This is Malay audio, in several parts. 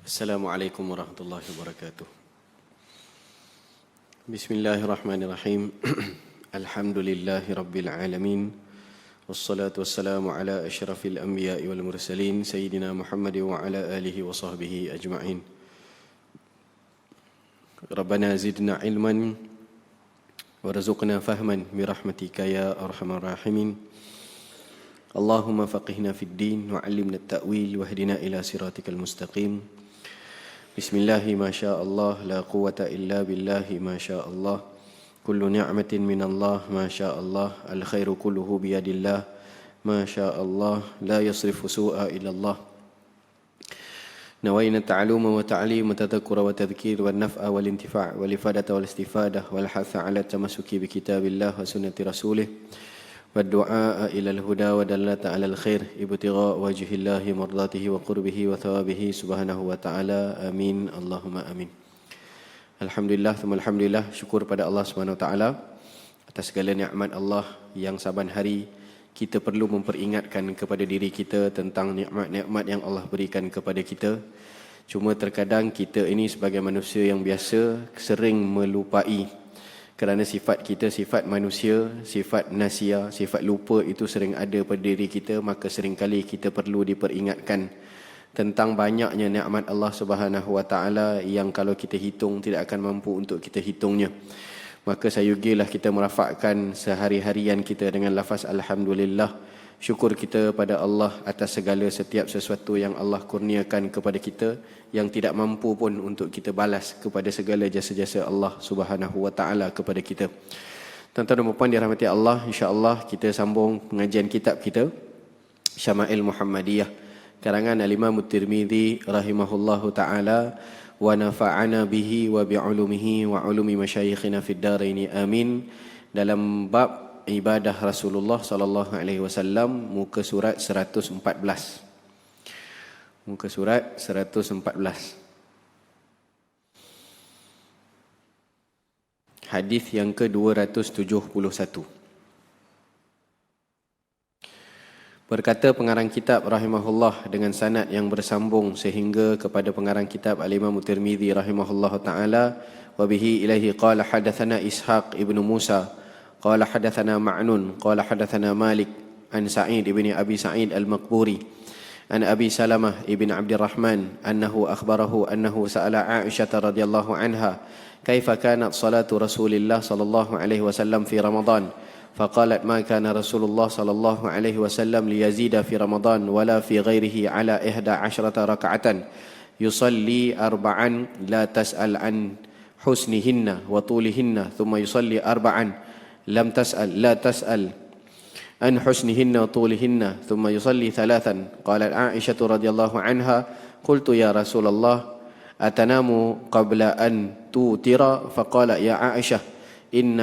Assalamualaikum warahmatullahi wabarakatuh. Bismillahirrahmanirrahim. Alhamdulillahi rabbil alamin. Wassalatu wassalamu ala asyrafil anbiya'i wal mursalin Sayyidina Muhammad wa ala alihi wa sahbihi ajma'in. Rabbana zidna ilman warzuqna fahman birahmatika ya arhamar rahimin. Allahumma faqihna fid din wa 'allimna at-ta'wil wahdina ila siratikal mustaqim. Bismillahi ma sya Allah la quwwata illa billahi ma sya Allah. Kullu ni'matin min Allah ma sya Allah. Al khairu kulluhu biyadillah ma sya Allah. La yasrifu su'a illa Allah. Nawayna ta'aluma wa ta'lim wa tadhakkura wa tadhkir wa naf'a wal intifa' wal ifadata wal istifadah wal hatha ala tamassuki bi kitabillah wa sunnati rasulih wa du'a ila al-huda wa dallata 'ala al-khair ibtigha' wajhillahi mardatihi wa qurbihi wa thawabihi subhanahu wa ta'ala. Amin. Allahumma amin. Alhamdulillah, alhamdulillah, syukur pada Allah Subhanahu wa taala atas segala nikmat Allah yang saban hari kita perlu memperingatkan kepada diri kita tentang nikmat-nikmat yang Allah berikan kepada kita. Cuma terkadang kita ini sebagai manusia yang biasa sering melupai, kerana sifat kita, sifat manusia, sifat nasia, sifat lupa itu sering ada pada diri kita. Maka seringkali kita perlu diperingatkan tentang banyaknya nikmat Allah Subhanahu wa taala yang kalau kita hitung tidak akan mampu untuk kita hitungnya. Maka sayugilah kita merafakkan sehari-harian kita dengan lafaz alhamdulillah. Syukur kita pada Allah atas segala setiap sesuatu yang Allah kurniakan kepada kita, yang tidak mampu pun untuk kita balas kepada segala jasa-jasa Allah Subhanahu wa taala kepada kita. Tuan-tuan dan puan dirahmati Allah, insya-Allah kita sambung pengajian kitab kita Syama'il Muhammadiyah karangan Al-Imam At-Tirmidzi rahimahullahu taala, wa nafa'ana bihi wa bi'ulumihi wa ulumi masyayikhina fid daraini amin. Dalam bab ibadah Rasulullah sallallahu alaihi wasallam, muka surat 114. Muka surat 114. Hadis yang ke-271. Berkata pengarang kitab rahimahullah dengan sanad yang bersambung sehingga kepada pengarang kitab Al-Imam Tirmidzi rahimahullah taala, wa bihi ilaihi qala hadatsana Ishaq ibnu Musa qala hadatsana Ma'nun qala hadatsana Malik an Sa'id ibni Abi Sa'id al-Maqburi an Abi Salamah ibn Abdurrahman annahu akhbarahu annahu sa'ala Aisyah radhiyallahu anha kaifa kanat salatu Rasulillah sallallahu alaihi wasallam fi Ramadan. فقالت ما كان رسول الله صلى الله عليه وسلم ليزيد في رمضان ولا في غيره على 11 ركعة يصلي 4 لا تسأل عن حسنهن وطولهن ثم يصلي 4 لا تسأل عن حسنهن وطولهن ثم يصلي 3. قالت عائشة رضي الله عنها قلت يا رسول الله أتنام قبل أن توتر فقال يا عائشة إن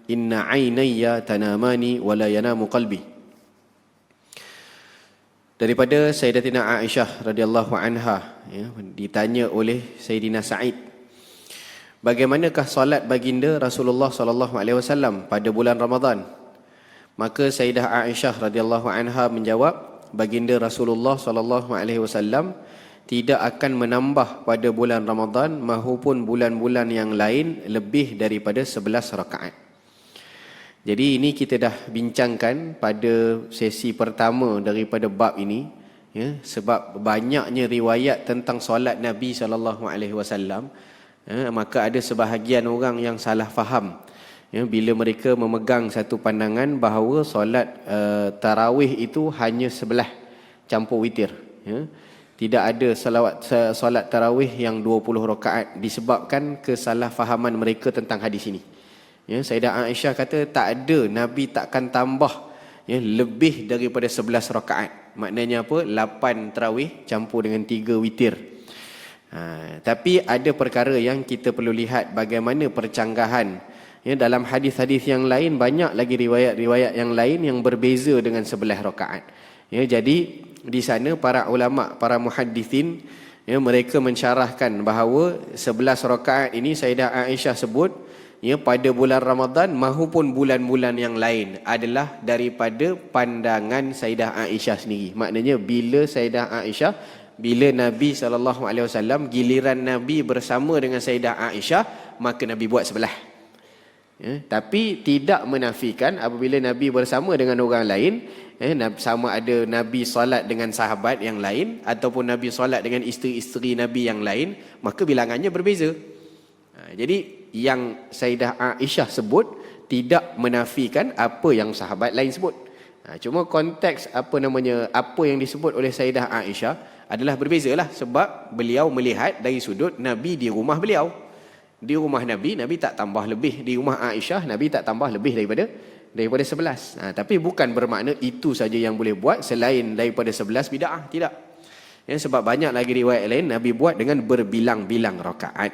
ainayya tanamani wa la yanamu qalbi. Daripada Sayyidatina Aisyah radhiyallahu anha, ditanya oleh Sayyidina Sa'id, bagaimanakah solat baginda Rasulullah sallallahu alaihi wasallam pada bulan Ramadan? Maka Sayyidah Aisyah radhiyallahu anha menjawab, baginda Rasulullah sallallahu alaihi wasallam tidak akan menambah pada bulan Ramadan maupun bulan-bulan yang lain lebih daripada 11 rakaat. Jadi ini kita dah bincangkan pada sesi pertama daripada bab ini, ya, sebab banyaknya riwayat tentang solat Nabi SAW, maka ada sebahagian orang yang salah faham, ya, bila mereka memegang satu pandangan bahawa solat tarawih itu hanya 11 campur witir, ya. Tidak ada solat tarawih yang 20 rakaat disebabkan kesalahfahaman mereka tentang hadis ini. Ya, Sayyidah Aisyah kata tak ada, Nabi takkan tambah, ya, lebih daripada 11 rakaat. Maknanya apa? 8 tarawih campur dengan 3 witir. Tapi ada perkara yang kita perlu lihat bagaimana percanggahan. Ya, dalam hadis-hadis yang lain banyak lagi riwayat-riwayat yang lain yang berbeza dengan 11 rakaat. Ya, jadi di sana para ulama, para muhaddithin, ya, mereka mensyarahkan bahawa 11 rakaat ini Sayyidah Aisyah sebut, ya, pada bulan Ramadan maupun bulan-bulan yang lain adalah daripada pandangan Sayyidah Aisyah sendiri. Maknanya bila Sayyidah Aisyah bila Nabi SAW, giliran Nabi bersama dengan Sayyidah Aisyah, maka Nabi buat sebelah. Tapi tidak menafikan apabila Nabi bersama dengan orang lain, sama ada Nabi solat dengan sahabat yang lain ataupun Nabi solat dengan isteri-isteri Nabi yang lain, maka bilangannya berbeza. Jadi yang Sayyidah Aisyah sebut tidak menafikan apa yang sahabat lain sebut. Cuma konteks apa yang disebut oleh Sayyidah Aisyah adalah berbezalah, sebab beliau melihat dari sudut Nabi di rumah beliau. Di rumah Nabi tak tambah lebih. Di rumah Aisyah, Nabi tak tambah lebih daripada 11. Tapi bukan bermakna itu saja yang boleh buat, selain daripada 11 bid'ah. Tidak. Sebab banyak lagi riwayat lain Nabi buat dengan berbilang-bilang rakaat.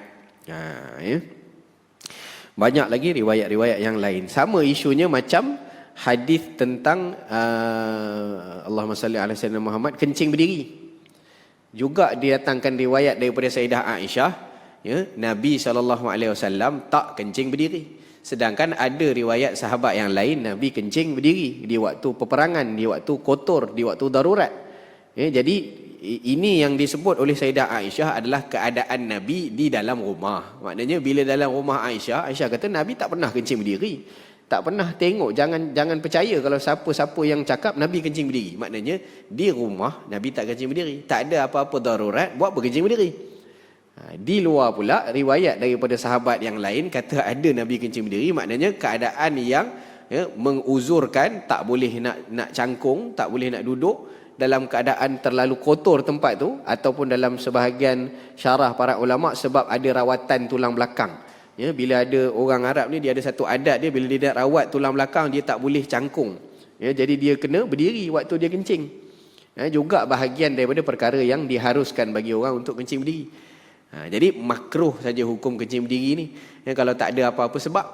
Banyak lagi riwayat-riwayat yang lain. Sama isunya macam hadis tentang Allahumma salli ala sayyidina Muhammad, kencing berdiri. Juga didatangkan riwayat daripada Sayyidah Aisyah, Nabi SAW tak kencing berdiri. Sedangkan ada riwayat sahabat yang lain Nabi kencing berdiri di waktu peperangan, di waktu kotor, di waktu darurat. Jadi ini yang disebut oleh Sayyidah Aisyah adalah keadaan Nabi di dalam rumah. Maknanya bila dalam rumah Aisyah kata Nabi tak pernah kencing berdiri. Tak pernah tengok, jangan percaya kalau siapa-siapa yang cakap Nabi kencing berdiri. Maknanya di rumah Nabi tak kencing berdiri. Tak ada apa-apa darurat buat berkencing berdiri. Di luar pula riwayat daripada sahabat yang lain kata ada Nabi kencing berdiri. Maknanya keadaan yang menguzurkan, tak boleh nak cangkung, tak boleh nak duduk, dalam keadaan terlalu kotor tempat tu, ataupun dalam sebahagian syarah para ulama sebab ada rawatan tulang belakang. Bila ada orang Arab ni, dia ada satu adat dia, bila dia nak rawat tulang belakang dia tak boleh cangkung. Jadi dia kena berdiri waktu dia kencing. Juga bahagian daripada perkara yang diharuskan bagi orang untuk kencing berdiri. Jadi makruh saja hukum kencing berdiri ni, kalau tak ada apa-apa sebab.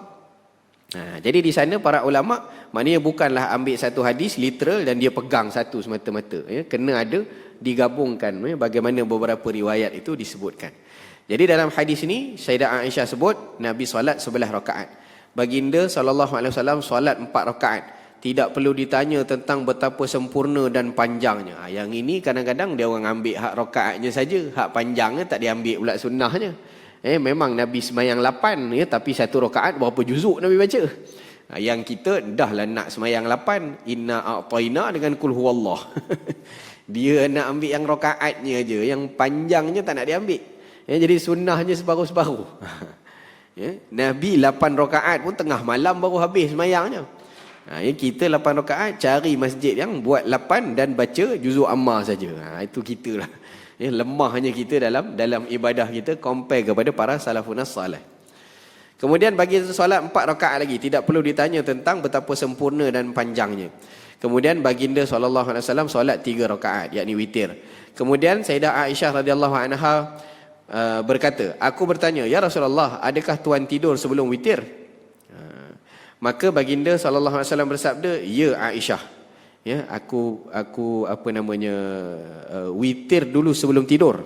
Jadi di sana para ulama maknanya bukanlah ambil satu hadis literal dan dia pegang satu semata-mata. Kena ada digabungkan bagaimana beberapa riwayat itu disebutkan. Jadi dalam hadis ini Sayyidah Aisyah sebut Nabi solat 11 rakaat. Baginda SAW solat 4 rakaat. Tidak perlu ditanya tentang betapa sempurna dan panjangnya. Yang ini kadang-kadang dia orang ambil hak rakaatnya saja, hak panjangnya tak diambil pula sunnahnya. Memang Nabi semayang 8 tapi satu rakaat berapa juzuk Nabi baca. Yang kita dah lah nak semayang 8, inna a'tayna dengan kul huwallah. Dia nak ambil yang rakaatnya aja, yang panjangnya tak nak diambil. Jadi sunnahnya separuh-separuh. Nabi 8 rakaat pun tengah malam baru habis semayangnya. Kita 8 rakaat cari masjid yang buat 8 dan baca juzuk amma saja. Itu kita lah. Lemahnya kita dalam ibadah kita compare kepada para salafun salih. Kemudian bagi solat 4 rakaat lagi, tidak perlu ditanya tentang betapa sempurna dan panjangnya. Kemudian baginda SAW solat 3 rakaat, yakni witir. Kemudian Sayyidah Aisyah radhiyallahu anha berkata, aku bertanya, ya Rasulullah, adakah tuan tidur sebelum witir? Maka baginda SAW bersabda, ya Aisyah, aku witir dulu sebelum tidur.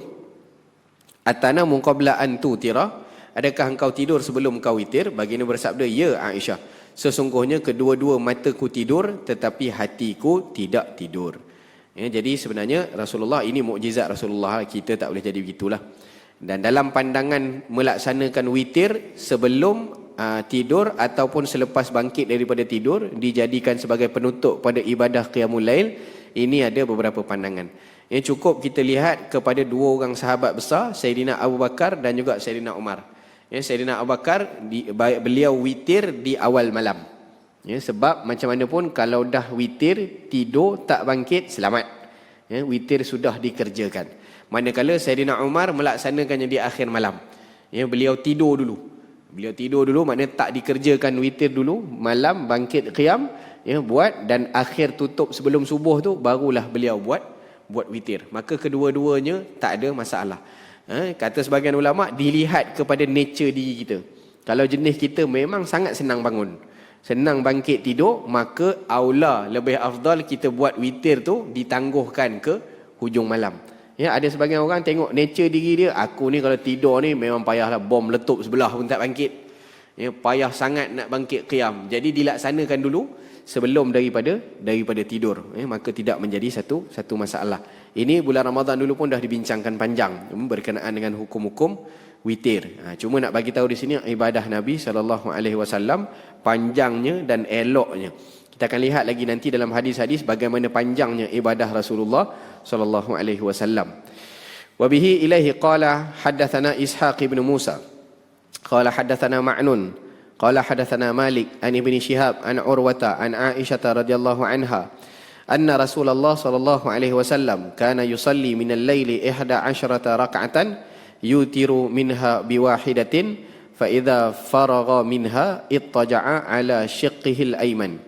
Atanamu qabla an tutira, adakah engkau tidur sebelum engkau witir? Baginda bersabda, ya Aisyah, sesungguhnya kedua-dua mataku tidur tetapi hatiku tidak tidur. Jadi sebenarnya Rasulullah, ini mukjizat Rasulullah, kita tak boleh jadi begitulah. Dan dalam pandangan melaksanakan witir sebelum tidur ataupun selepas bangkit daripada tidur dijadikan sebagai penutup pada ibadah qiyamul lail, ini ada beberapa pandangan. Cukup kita lihat kepada dua orang sahabat besar, Sayyidina Abu Bakar dan juga Sayyidina Umar. Sayyidina Abu Bakar beliau witir di awal malam. Sebab macam mana pun kalau dah witir tidur tak bangkit, selamat. Witir sudah dikerjakan. Manakala Sayyidina Umar melaksanakannya di akhir malam. Beliau tidur dulu. Beliau tidur dulu, maknanya tak dikerjakan witir dulu, malam bangkit qiyam, buat, dan akhir tutup sebelum subuh tu barulah beliau buat witir. Maka kedua-duanya tak ada masalah. Kata sebagian ulama, dilihat kepada nature diri kita. Kalau jenis kita memang sangat senang bangun, senang bangkit tidur, maka aula lebih afdal kita buat witir tu ditangguhkan ke hujung malam. Ada sebagian orang tengok nature diri dia, aku ni kalau tidur ni memang payahlah bom letup sebelah pun tak bangkit. payah sangat nak bangkit qiyam. Jadi dilaksanakan dulu sebelum daripada tidur. Maka tidak menjadi satu masalah. Ini bulan Ramadan dulu pun dah dibincangkan panjang berkenaan dengan hukum-hukum witir. Cuma nak bagi tahu di sini ibadah Nabi SAW panjangnya dan eloknya. Kita akan lihat lagi nanti dalam hadis-hadis bagaimana panjangnya ibadah Rasulullah SAW. Wa bihi ilaihi qala haddatsana Ishaq ibn Musa qala haddatsana Ma'nun qala haddatsana Malik an ibni Shihab an Urwata an Aisyah radhiyallahu anha anna Rasulullah sallallahu alaihi wasallam kana yusalli min al-laili 11 rak'atan yutiru minha biwahidatin fa idza faragha minha ittaja'a ala shiqqihi al-ayman.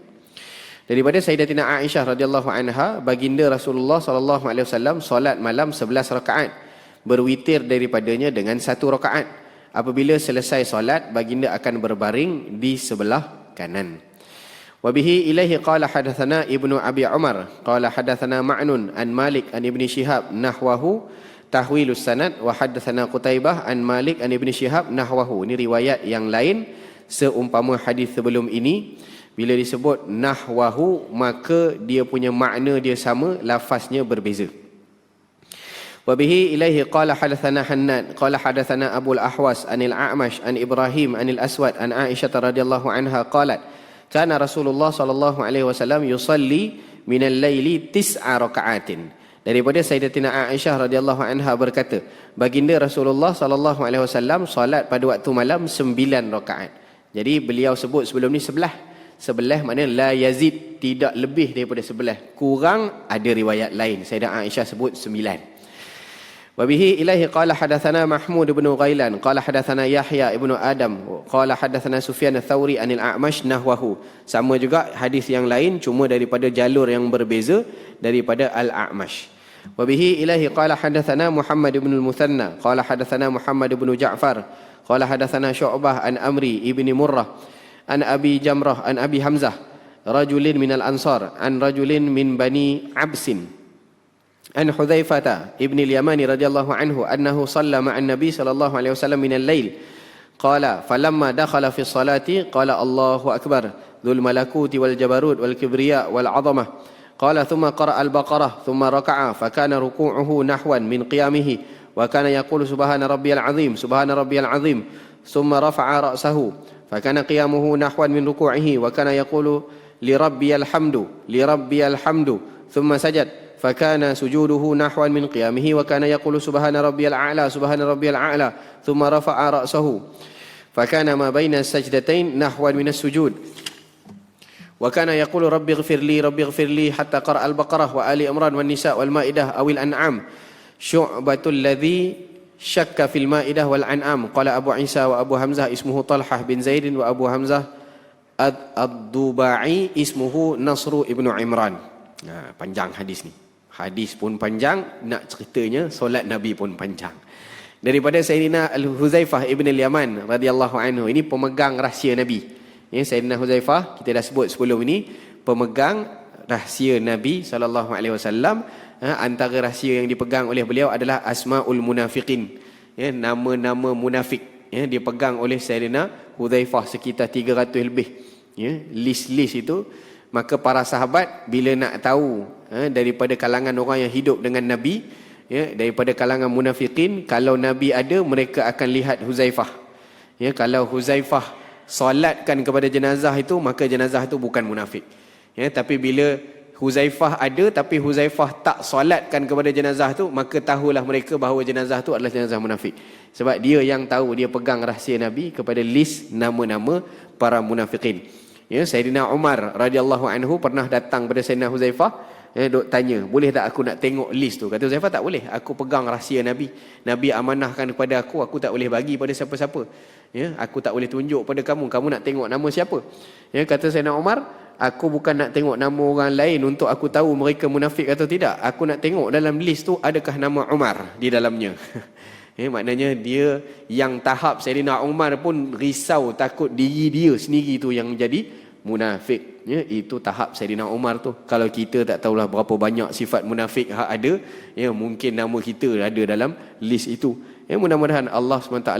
Daripada Sayyidatina Aisyah radhiyallahu anha, baginda Rasulullah sallallahu alaihi wasallam solat malam 11 rakaat, berwitir daripadanya dengan 1 rakaat. Apabila selesai solat, baginda akan berbaring di sebelah kanan. Wa bihi ilaihi qala hadatsana Ibnu Abi Umar qala hadatsana Ma'nun an Malik an Ibni Shihab nahwahu tahwilus sanad wa hadatsana Qutaibah an Malik an Ibni Shihab nahwahu. Ini riwayat yang lain seumpama hadis sebelum ini. Bila disebut nahwahu, maka dia punya makna dia sama, lafaznya berbeza. Wa bihi ilaihi qala hadatsana Hannad qala hadatsana Abu al-Ahwas anil A'mash an Ibrahim anil Aswad an Aisyah radhiyallahu anha qalat kana Rasulullah sallallahu alaihi wasallam yusalli minal laili 9 raka'atin. Daripada Sayyidatina Aisyah radhiyallahu anha berkata, baginda Rasulullah sallallahu alaihi wasallam solat pada waktu malam 9 rakaat. Jadi beliau sebut sebelum ni 11 maknanya la yazid, tidak lebih daripada 11. Kurang ada riwayat lain. Sayyidah Aisyah sebut 9. Wa bihi ilaihi qala hadatsana Mahmud bin Ghailan qala hadatsana Yahya ibnu Adam qala hadatsana Sufyan ats-Tsauri anil A'mash nahwahu. Sama juga hadis yang lain, cuma daripada jalur yang berbeza daripada Al-A'mash. Wa bihi ilaihi qala hadatsana Muhammad ibn al-Muthanna qala hadatsana Muhammad ibn Ja'far qala hadatsana Syu'bah an Amri ibni Murrah an Abi Jamrah an Abi Hamzah rajulin minal ansar an rajulin min bani Absin an Hudzaifah ibn al-Yamani radhiyallahu anhu annahu shalla ma'an nabi sallallahu alaihi wasallam min al-lail qala falamma dakhala fi salati qala Allahu akbar dzul malakuti wal jabarut wal kibriya wal 'azamah qala thumma qara'a al-baqarah thumma raka'a fa kana ruku'uhu nahwan min qiyamihi wa kana yaqulu subhana rabbiyal 'azim thumma rafa'a ra'sahu فكان قيامه نحوا من ركوعه وكان يقول لربي الحمد ثم سجد فكان سجوده نحوا من قيامه وكان يقول سبحان ربي الأعلى ثم رفع رأسه فكان ما بين السجدتين نحوا من السجود وكان يقول ربي اغفر لي حتى قرأ البقرة وآل عمران والنساء والمائدة أو الأنعام شعبة الذي شك في المائدة والأنعام قال أبو عيسى وأبو حمزة اسمه طلحة بن زيد وأبو حمزة الضباعي اسمه نصر ابن عمران. Panjang hadis ni. Hadis pun panjang, nak ceritanya solat Nabi pun panjang. Daripada Sayyidina Al-Huzaifah ibn al-Yaman radhiyallahu anhu, ini pemegang rahsia Nabi. Sayyidina Huzaifah kita dah sebut sebelum ini, pemegang rahsia Nabi sallallahu alaihi wasallam. Antara rahsia yang dipegang oleh beliau adalah Asmaul Munafiqin, nama-nama munafik, dipegang oleh Sayyidina Hudzaifah sekitar 300 lebih, list-list itu. Maka para sahabat bila nak tahu daripada kalangan orang yang hidup dengan Nabi, daripada kalangan munafikin, kalau Nabi ada, mereka akan lihat Hudzaifah. Kalau Hudzaifah solatkan kepada jenazah itu, maka jenazah itu bukan munafik. Tapi bila Hudzaifah ada tapi Hudzaifah tak solatkan kepada jenazah tu, maka tahulah mereka bahawa jenazah tu adalah jenazah munafik. Sebab dia yang tahu, dia pegang rahsia Nabi kepada list nama-nama para munafikin. Sayyidina Umar radhiyallahu anhu pernah datang pada Sayyidina Hudzaifah, duk tanya, boleh tak aku nak tengok list tu? Kata Hudzaifah, tak boleh, aku pegang rahsia Nabi. Nabi amanahkan kepada aku tak boleh bagi pada siapa-siapa. Aku tak boleh tunjuk pada kamu nak tengok nama siapa. Kata Sayyidina Umar, aku bukan nak tengok nama orang lain untuk aku tahu mereka munafik atau tidak. Aku nak tengok dalam list tu adakah nama Umar di dalamnya. Maknanya dia yang tahap Sayyidina Umar pun risau, takut diri dia sendiri tu yang jadi munafik. Itu tahap Sayyidina Umar tu. Kalau kita tak tahulah berapa banyak sifat munafik ada, mungkin nama kita ada dalam list itu. Mudah-mudahan Allah SWT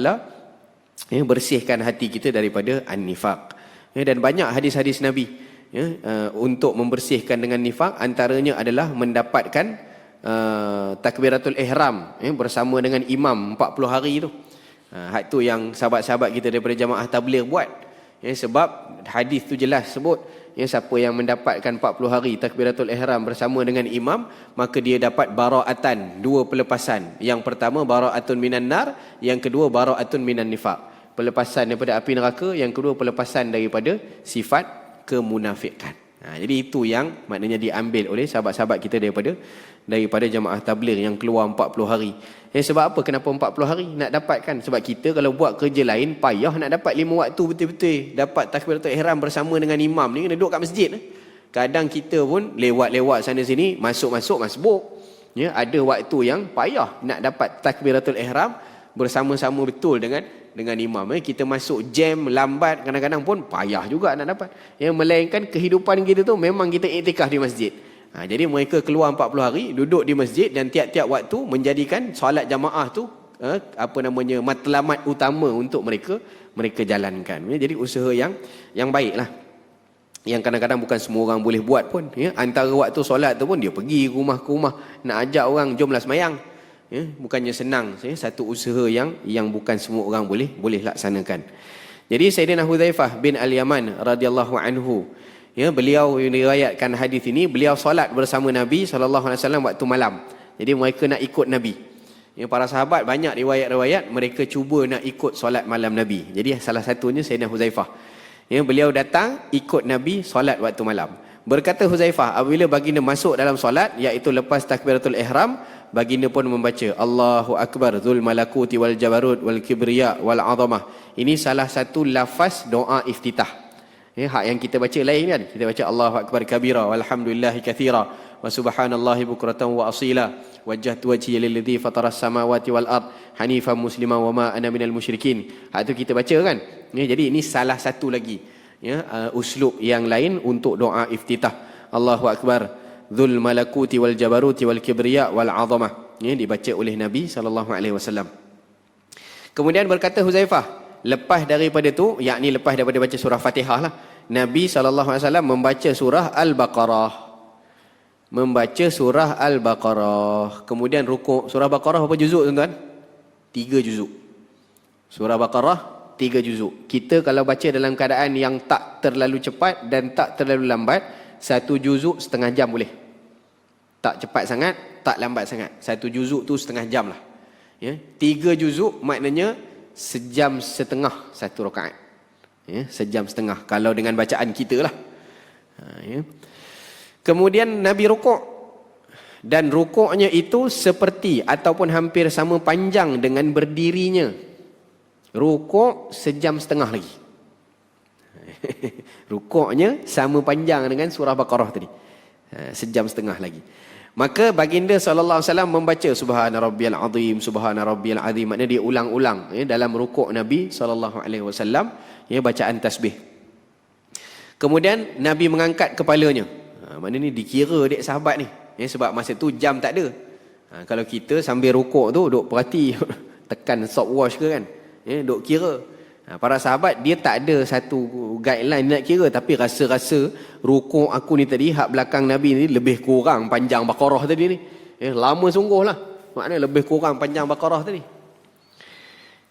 bersihkan hati kita daripada an-nifaq. Dan banyak hadis-hadis Nabi untuk membersihkan dengan nifaq, antaranya adalah mendapatkan takbiratul ihram bersama dengan imam 40 hari tu. Hak tu yang sahabat-sahabat kita daripada jamaah tabligh buat. Sebab hadis tu jelas sebut siapa yang mendapatkan 40 hari takbiratul ihram bersama dengan imam, maka dia dapat bara'atan, 2 pelepasan. Yang pertama bara'atun minan nar, yang kedua bara'atun minan nifaq. Pelepasan daripada api neraka, yang kedua pelepasan daripada sifat kemunafikan. Jadi itu yang maknanya diambil oleh sahabat-sahabat kita daripada jamaah tabligh yang keluar 40 hari. Sebab apa kenapa 40 hari nak dapatkan? Sebab kita kalau buat kerja lain payah nak dapat 5 waktu betul-betul. Dapat takbiratul ihram bersama dengan imam ni, kena duduk kat masjid. Kadang kita pun lewat-lewat sana sini, masuk-masuk masbuk. Ada waktu yang payah nak dapat takbiratul ihram bersama-sama betul dengan imam. Kita masuk jam lambat, kadang-kadang pun payah juga nak dapat. Melainkan kehidupan kita tu memang kita iktikaf di masjid. Jadi mereka keluar 40 hari, duduk di masjid, dan tiap-tiap waktu menjadikan solat jamaah tu matlamat utama untuk mereka jalankan. Jadi usaha yang baiklah. Yang kadang-kadang bukan semua orang boleh buat pun. Antara waktu solat tu pun dia pergi rumah ke rumah nak ajak orang jomlah sembahyang. Bukannya senang. Satu usaha yang bukan semua orang boleh laksanakan. Jadi Sayyidina Hudzaifah bin Al-Yaman radhiyallahu anhu, beliau diriwayatkan hadis ini, beliau solat bersama Nabi SAW waktu malam. Jadi mereka nak ikut Nabi. Para sahabat banyak riwayat-riwayat mereka cuba nak ikut solat malam Nabi. Jadi salah satunya Sayyidina Hudzaifah. Beliau datang ikut Nabi solat waktu malam. Berkata Hudzaifah, apabila baginda masuk dalam solat, iaitu lepas takbiratul ihram, baginda pun membaca Allahu Akbar Dzul Malakuti wal Jabarut wal Kibriya wal Azamah. Ini salah satu lafaz doa iftitah. Hak yang kita baca lain kan. Kita baca Allahu Akbar kabira walhamdulillahi katsira wa subhanallahi bukratan wa asila wajjahtu wajhiya lilladzi fataras samawati wal ard hanifan musliman wa ma ana minal musyrikin. Hak tu kita baca kan. Jadi ini salah satu lagi uslub yang lain untuk doa iftitah. Allahu Akbar Dzul Malakuti wal Jabaruti wal Kibriya wal Azamah. Dibaca oleh Nabi SAW. Kemudian berkata Hudzaifah, lepas daripada tu, yakni lepas daripada baca surah Fatihah lah, Nabi SAW membaca surah Al-Baqarah. Membaca surah Al-Baqarah. Kemudian rukuk. Surah Baqarah berapa juzuk tuan-tuan? 3 juzuk. Surah Baqarah 3 juzuk. Kita kalau baca dalam keadaan yang tak terlalu cepat dan tak terlalu lambat, 1 juzuk setengah jam boleh. Tak cepat sangat, tak lambat sangat. 1 juzuk tu setengah jam lah. 3 juzuk maknanya sejam setengah 1 rakaat. Sejam setengah kalau dengan bacaan kita lah. Kemudian Nabi rukuk, dan rukuknya itu seperti ataupun hampir sama panjang dengan berdirinya. Rukuk sejam setengah lagi. Rukuknya sama panjang dengan surah Baqarah tadi. Sejam setengah lagi. Maka baginda SAW membaca Subhana Rabbiyal Azim, Subhana Rabbiyal Azim. Maknanya dia ulang-ulang dalam rukuk Nabi SAW, bacaan tasbih. Kemudian Nabi mengangkat kepalanya. Maknanya ni dikira dek sahabat ni. Sebab masa tu jam tak ada. Kalau kita sambil rukuk tu duk perhati tekan stopwatch ke kan, duk kira. Para sahabat dia tak ada satu guideline nak kira, tapi rasa-rasa rukuk aku ni tadi, hak belakang Nabi ni lebih kurang panjang Baqarah tadi ni. Lama sungguh lah. Maknanya lebih kurang panjang Baqarah tadi.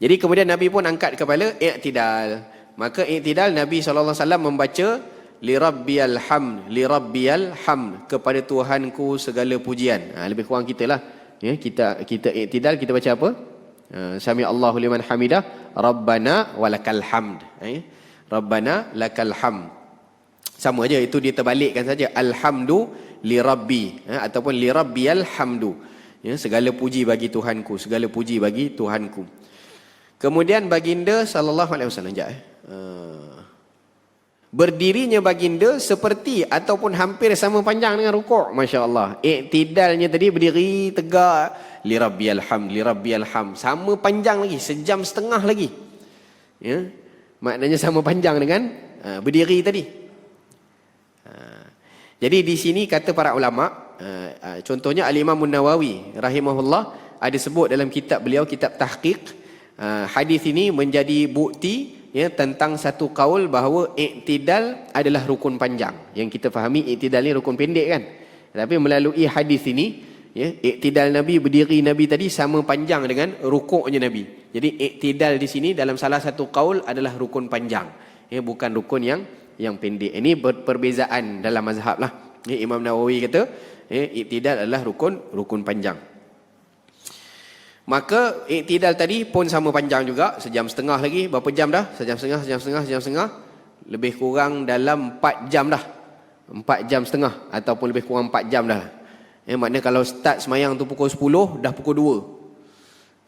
Jadi kemudian Nabi pun angkat kepala, i'tidal. Maka i'tidal Nabi SAW membaca Lirabbiyal hamd, Lirabbiyal hamd, kepada Tuhanku segala pujian. Lebih kurang kita lah. Kita i'tidal, kita baca apa? Sami Allahu liman hamidah, Rabbana walakal hamd. Rabbana lakal hamd. Sama aja, itu dia terbalikkan saja. Alhamdu li rabbi, ataupun li rabbiyal hamdu. Segala puji bagi Tuhanku, segala puji bagi Tuhanku. Kemudian baginda sallallahu alaihi wasallam berdirinya baginda seperti ataupun hampir sama panjang dengan rukuk. Masya-Allah. Iktidalnya tadi berdiri tegak, li rabbiyal hamd, li rabbiyal hamd, sama panjang lagi, sejam setengah lagi. Maknanya sama panjang dengan berdiri tadi. Jadi di sini kata para ulama, contohnya Al-Imam An-Nawawi rahimahullah ada sebut dalam kitab beliau, kitab Tahqiq, Hadis ini menjadi bukti ya tentang satu kaul bahawa i'tidal adalah rukun panjang. Yang kita fahami i'tidal ni rukun pendek kan. Tapi melalui hadis ini ya, i'tidal Nabi, berdiri Nabi tadi sama panjang dengan rukuknya Nabi. Jadi i'tidal di sini dalam salah satu kaul adalah rukun panjang. Ya, bukan rukun yang pendek. Ini perbezaan dalam mazhab lah. Ya, Imam Nawawi kata ya, i'tidal adalah rukun panjang. Maka i'tidal tadi pun sama panjang juga, sejam setengah lagi. Berapa jam dah? Sejam setengah. Lebih kurang dalam 4 jam dah. 4 jam setengah ataupun lebih kurang 4 jam dah. Maknanya kalau start semayang tu pukul 10, dah pukul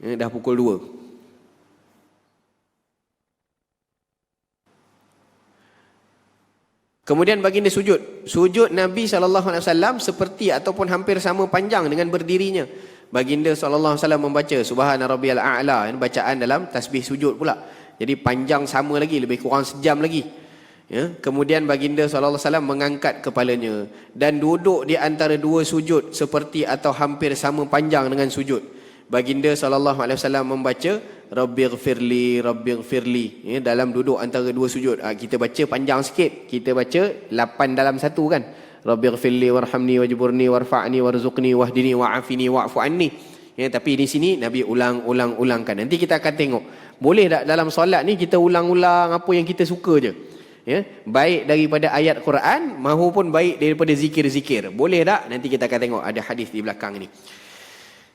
2. Dah pukul 2. Kemudian baginda sujud. Sujud Nabi SAW seperti ataupun hampir sama panjang dengan berdirinya. Baginda SAW membaca Subhana Rabbiyal A'la, bacaan dalam tasbih sujud pula. Jadi panjang sama lagi, lebih kurang sejam lagi. Ya, kemudian baginda SAW mengangkat kepalanya dan duduk di antara dua sujud seperti atau hampir sama panjang dengan sujud. Baginda SAW membaca Rabbighfirli, Rabbighfirli, ya, dalam duduk antara dua sujud. Kita baca panjang sikit, kita baca 8 dalam satu kan. Rabbighfirli warhamni wajburni warfa'ni warzuqni wahdini wa'afini wa'fu anni. Ya, tapi di sini Nabi ulangkan. Nanti kita akan tengok. Boleh tak dalam solat ni kita ulang-ulang apa yang kita suka je? Ya, baik daripada ayat Quran maupun baik daripada zikir-zikir. Boleh tak? Nanti kita akan tengok, ada hadis di belakang ni.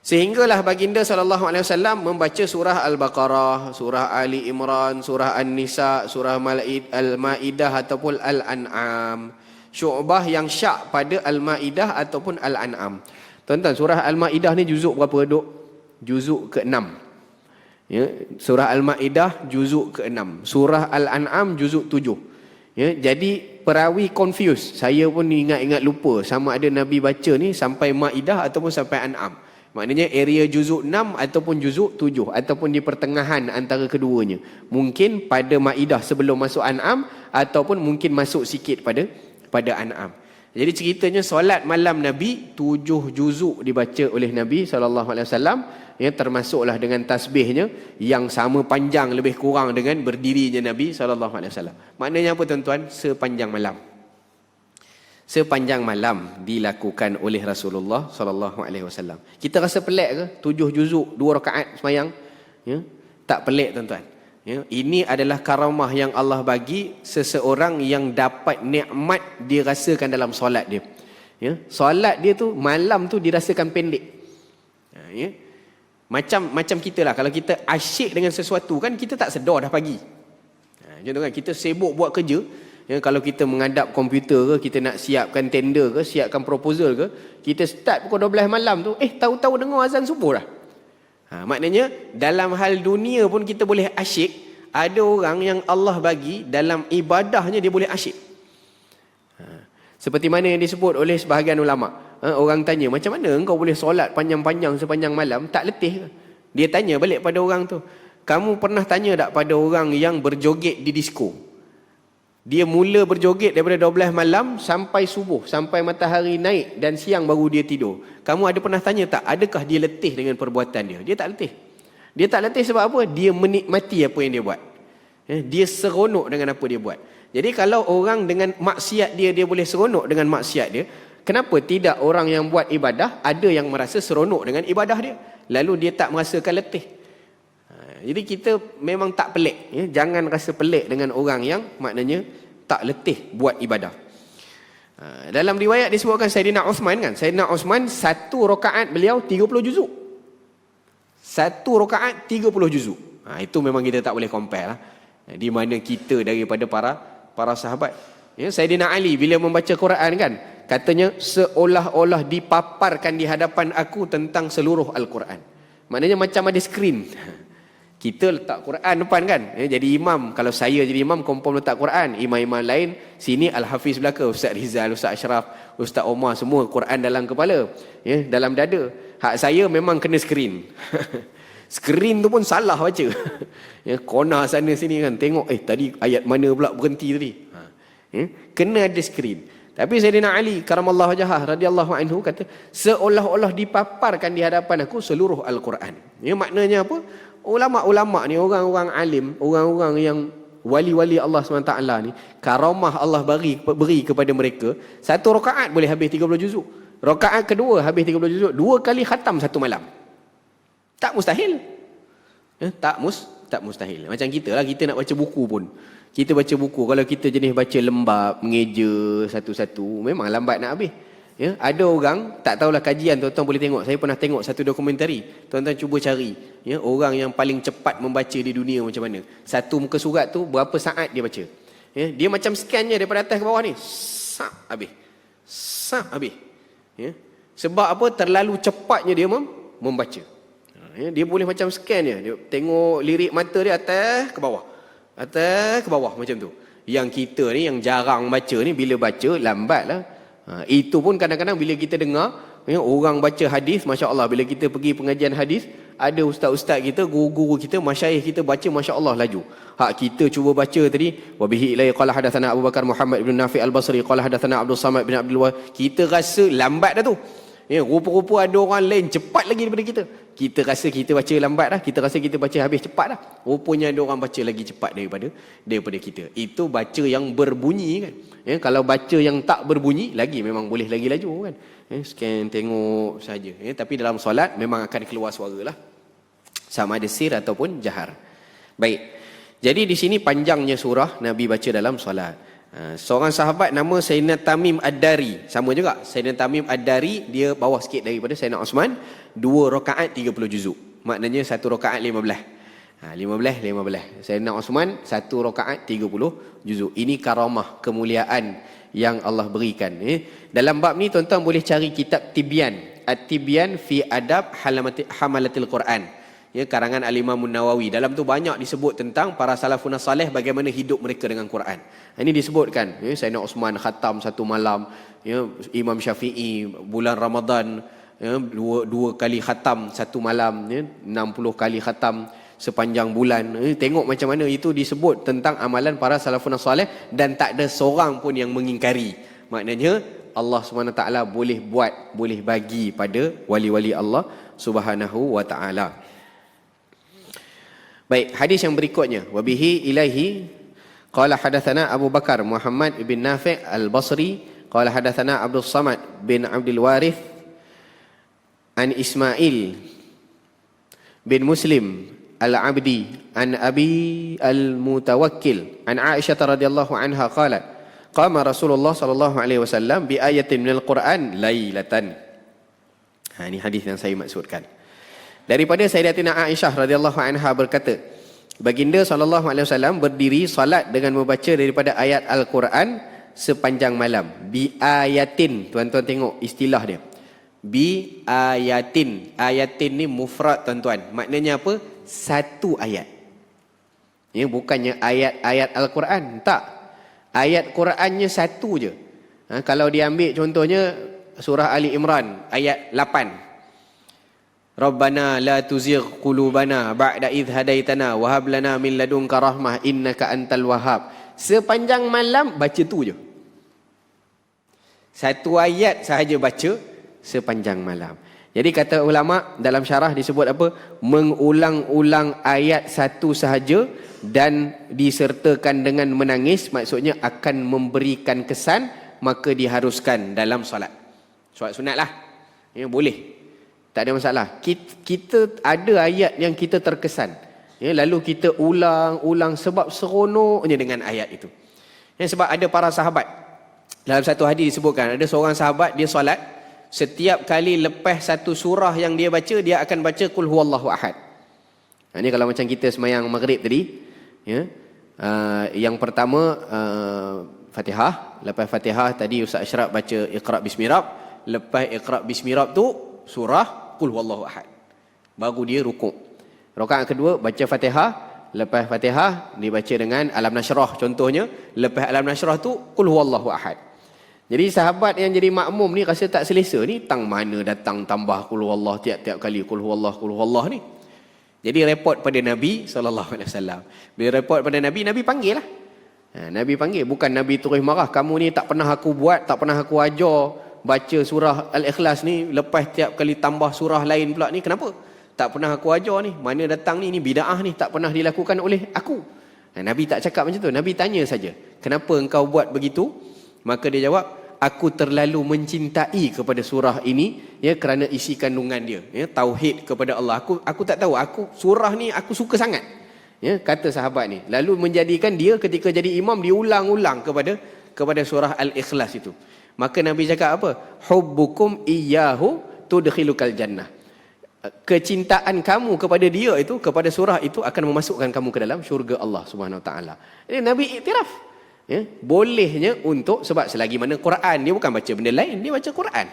Sehinggalah baginda SAW membaca surah Al-Baqarah, surah Ali Imran, surah An-Nisa, surah Al-Ma'idah ataupun Al-An'am. Syu'bah yang syak pada Al-Ma'idah ataupun Al-An'am. Tuan-tuan, surah Al-Ma'idah ni juzuk berapa duk? Juzuk ke-6. Ya, surah Al-Ma'idah juzuk ke-6. Surah Al-An'am juzuk 7. Ya, jadi perawi confuse. Saya pun ingat-ingat lupa sama ada Nabi baca ni sampai Ma'idah ataupun sampai An'am. Maknanya area juzuk 6 ataupun juzuk 7 ataupun di pertengahan antara keduanya. Mungkin pada Ma'idah sebelum masuk An'am ataupun mungkin masuk sikit pada An'am. Jadi ceritanya solat malam Nabi 7 juzuk dibaca oleh Nabi SAW, ya, termasuklah dengan tasbihnya yang sama panjang lebih kurang dengan berdirinya Nabi SAW. Maknanya apa tuan-tuan? Sepanjang malam dilakukan oleh Rasulullah SAW. Kita rasa pelik ke? 7 juzuk 2 rakaat semayang? Ya? Tak pelik tuan-tuan. Ya, ini adalah karamah yang Allah bagi seseorang yang dapat nikmat dirasakan dalam solat dia. Ya, solat dia tu malam tu dirasakan pendek. Ya, macam kita lah, kalau kita asyik dengan sesuatu kan kita tak sedar dah pagi. Contoh kan kita sibuk buat kerja. Ya, kalau kita menghadap komputer ke, kita nak siapkan tender ke, siapkan proposal ke, kita start pukul 12 malam tu, tahu-tahu dengar azan subuh dah. Maknanya dalam hal dunia pun kita boleh asyik. Ada orang yang Allah bagi dalam ibadahnya dia boleh asyik. Seperti mana yang disebut oleh sebahagian ulama. Orang tanya, macam mana engkau boleh solat panjang-panjang sepanjang malam, tak letih ke? Dia tanya balik pada orang tu, kamu pernah tanya tak pada orang yang berjoget di disko? Dia mula berjoget daripada 12 malam sampai subuh, sampai matahari naik dan siang baru dia tidur. Kamu ada pernah tanya tak, adakah dia letih dengan perbuatan dia? Dia tak letih. Dia tak letih sebab apa? Dia menikmati apa yang dia buat. Dia seronok dengan apa dia buat. Jadi kalau orang dengan maksiat dia boleh seronok dengan maksiat dia, kenapa tidak orang yang buat ibadah ada yang merasa seronok dengan ibadah dia, lalu dia tak merasakan letih? Jadi kita memang tak pelik, ya? Jangan rasa pelik dengan orang yang maknanya tak letih buat ibadah. Dalam riwayat disebutkan Sayyidina Uthman kan, Sayyidina Uthman 1 rakaat beliau 30 juzuk. 1 rakaat 30 juzuk. Itu memang kita tak boleh compare lah. Di mana kita daripada para sahabat. Ya, Sayyidina Ali bila membaca Quran kan, katanya seolah-olah dipaparkan di hadapan aku tentang seluruh Al-Quran. Maknanya macam ada skrin. Kita letak Quran depan kan. Jadi imam, kalau saya jadi imam confirm letak Quran. Imam-imam lain sini Al-Hafiz belaka, Ustaz Rizal, Ustaz Ashraf, Ustaz Omar, semua Quran dalam kepala, ya, dalam dada. Hak saya memang kena skrin. Skrin tu pun salah baca. Ya, corner sana sini kan, tengok tadi ayat mana pula berhenti tadi. Ya, kena ada skrin. Tapi Sayyidina Ali karamallahu wajhah radhiyallahu anhu kata, seolah-olah dipaparkan di hadapan aku seluruh Al-Quran. Ya, maknanya apa? Ulama-ulama ni, orang-orang alim, orang-orang yang wali-wali Allah SWT ni, karamah Allah beri kepada mereka, satu rakaat boleh habis 30 juzuk. Rakaat kedua habis 30 juzuk, 2 kali khatam satu malam. Tak mustahil. Tak mustahil. Macam kita lah, kita nak baca buku pun. Kita baca buku, kalau kita jenis baca lembab, mengeja satu-satu, memang lambat nak habis. Ya, ada orang, tak tahulah kajian, tuan-tuan boleh tengok. Saya pernah tengok satu dokumentari. Tuan-tuan cuba cari, ya, orang yang paling cepat membaca di dunia macam mana. Satu muka surat tu berapa saat dia baca. Ya, dia macam scan je daripada atas ke bawah ni. Sap habis. Sap habis. Ya. Sebab apa? Terlalu cepatnya dia membaca. Ya, dia boleh macam scan je. Dia tengok lirik mata dia atas ke bawah. Atas ke bawah macam tu. Yang kita ni yang jarang baca ni, bila baca lambat lah. Itu pun kadang-kadang bila kita dengar, ya, orang baca hadis, Masya Allah, bila kita pergi pengajian hadis, ada ustaz-ustaz kita, guru-guru kita, masyayikh kita baca Masya Allah laju. Kita cuba baca tadi, wabihi ilaihi qala hadatsana Abu Bakar Muhammad ibn Nafi al-Basri qala hadatsana Abdul Samad bin Abdul Wahab. Kita rasa lambat dah tu. Ya, rupa-rupa ada orang lain cepat lagi daripada kita. Kita rasa kita baca lambat dah, kita rasa kita baca habis cepat dah. Rupanya ada orang baca lagi cepat daripada kita. Itu baca yang berbunyi kan. Ya, kalau baca yang tak berbunyi lagi memang boleh lagi laju kan. Ya, scan tengok saja. Ya, tapi dalam solat memang akan keluar suara lah. Sama ada sir ataupun jahar. Baik. Jadi di sini panjangnya surah Nabi baca dalam solat. Seorang sahabat nama Sayyidina Tamim Ad-Dari, sama juga Sayyidina Tamim Ad-Dari, dia bawah sikit daripada Sayyidina Osman, 2 rakaat 30 juzuk, maknanya 1 rakaat 15. 15. Sayyidina Osman 1 rakaat 30 juzuk. Ini karamah, kemuliaan yang Allah berikan. Dalam bab ni tuan-tuan boleh cari kitab Tibyan, At-Tibyan fi Adab Hamalatil Quran. Ya, karangan Al-Imam Nawawi. Dalam tu banyak disebut tentang para salafun salih, bagaimana hidup mereka dengan Quran. Ini disebutkan, ya, Sayyidina Osman khatam satu malam, ya, Imam Syafi'i bulan Ramadan, ya, dua kali khatam satu malam, ya, 60 kali khatam sepanjang bulan. Tengok macam mana itu disebut tentang amalan para salafun salih, dan tak ada seorang pun yang mengingkari. Maknanya Allah SWT boleh bagi pada wali-wali Allah Subhanahu wa ta'ala. Baik, hadis yang berikutnya, wabihi ilaihi qala hadatsana Abu Bakar Muhammad bin Nafi' al-Basri qala hadatsana Abdul Samad bin Abdul Warith an Ismail bin Muslim al-Abdi an Abi al-Mutawakkil an Aisyah radhiyallahu anha qalat qama Rasulullah sallallahu alaihi wasallam bi ayatin minal Quran lailatan. Ini hadis yang saya maksudkan. Daripada Sayyidatina Aisyah radhiyallahu anha berkata, baginda sallallahu alaihi wasallam berdiri salat dengan membaca daripada ayat Al-Quran sepanjang malam. Bi ayatin, tuan-tuan tengok istilah dia. Bi ayatin. Ayatin ni mufrad tuan-tuan. Maknanya apa? Satu ayat. Ya, bukannya ayat-ayat Al-Quran, tak. Ayat Qurannya satu je. Kalau diambil contohnya surah Ali Imran ayat 8. Rabbana la tuzigh qulubana ba'da idh hadaitana wa hab lana min ladunka rahmah innaka antal wahhab. Sepanjang malam baca tu je. Satu ayat sahaja baca sepanjang malam. Jadi kata ulama dalam syarah disebut apa? Mengulang-ulang ayat satu sahaja dan disertakan dengan menangis, maksudnya akan memberikan kesan, maka diharuskan dalam solat. Solat sunat lah. Ya, boleh. Tak ada masalah. Kita ada ayat yang kita terkesan. Ya, lalu kita ulang-ulang sebab seronoknya dengan ayat itu. Ya, sebab ada para sahabat. Dalam satu hadis disebutkan, ada seorang sahabat, dia solat. Setiap kali lepas satu surah yang dia baca, dia akan baca Qul huwallahu ahad. Ini kalau macam kita semayang maghrib tadi. Ya, yang pertama Fatihah. Lepas Fatihah tadi Ustaz Ashraf baca Iqra' Bismi Rabb. Lepas Iqra' Bismi Rabb tu surah Qul huwallahu ahad. Baru dia rukuk. Rakaat kedua baca Fatihah, lepas Fatihah dibaca dengan Alam Nashrah contohnya, lepas Alam Nashrah tu Qul huwallahu ahad. Jadi sahabat yang jadi makmum ni rasa tak selesa, ni tang mana datang tambah Qul huwallah tiap-tiap kali Qul huwallah ni. Jadi report pada Nabi sallallahu alaihi wasallam. Bila report pada Nabi, Nabi panggil lah. Nabi panggil, bukan Nabi terus marah, kamu ni tak pernah aku buat, tak pernah aku ajar baca surah Al-Ikhlas ni, lepas tiap kali tambah surah lain pula ni, kenapa? tak pernah aku ajar ni. Mana datang ni bid'ah ni, tak pernah dilakukan oleh aku. Nabi tak cakap macam tu. Nabi tanya saja, kenapa engkau buat begitu? Maka dia jawab, aku terlalu mencintai kepada surah ini, ya, kerana isi kandungan dia, ya, tauhid kepada Allah. Aku tak tahu, surah ni aku suka sangat, ya, kata sahabat ni. Lalu menjadikan dia ketika jadi imam dia ulang-ulang kepada surah Al-Ikhlas itu. Maka Nabi cakap apa? Hubbukum iyyahu tudkhilukal jannah. Kecintaan kamu kepada dia itu, kepada surah itu akan memasukkan kamu ke dalam syurga Allah Subhanahu Wa Taala. Ini Nabi iktiraf, ya, bolehnya untuk, sebab selagi mana Quran, dia bukan baca benda lain, dia baca Quran,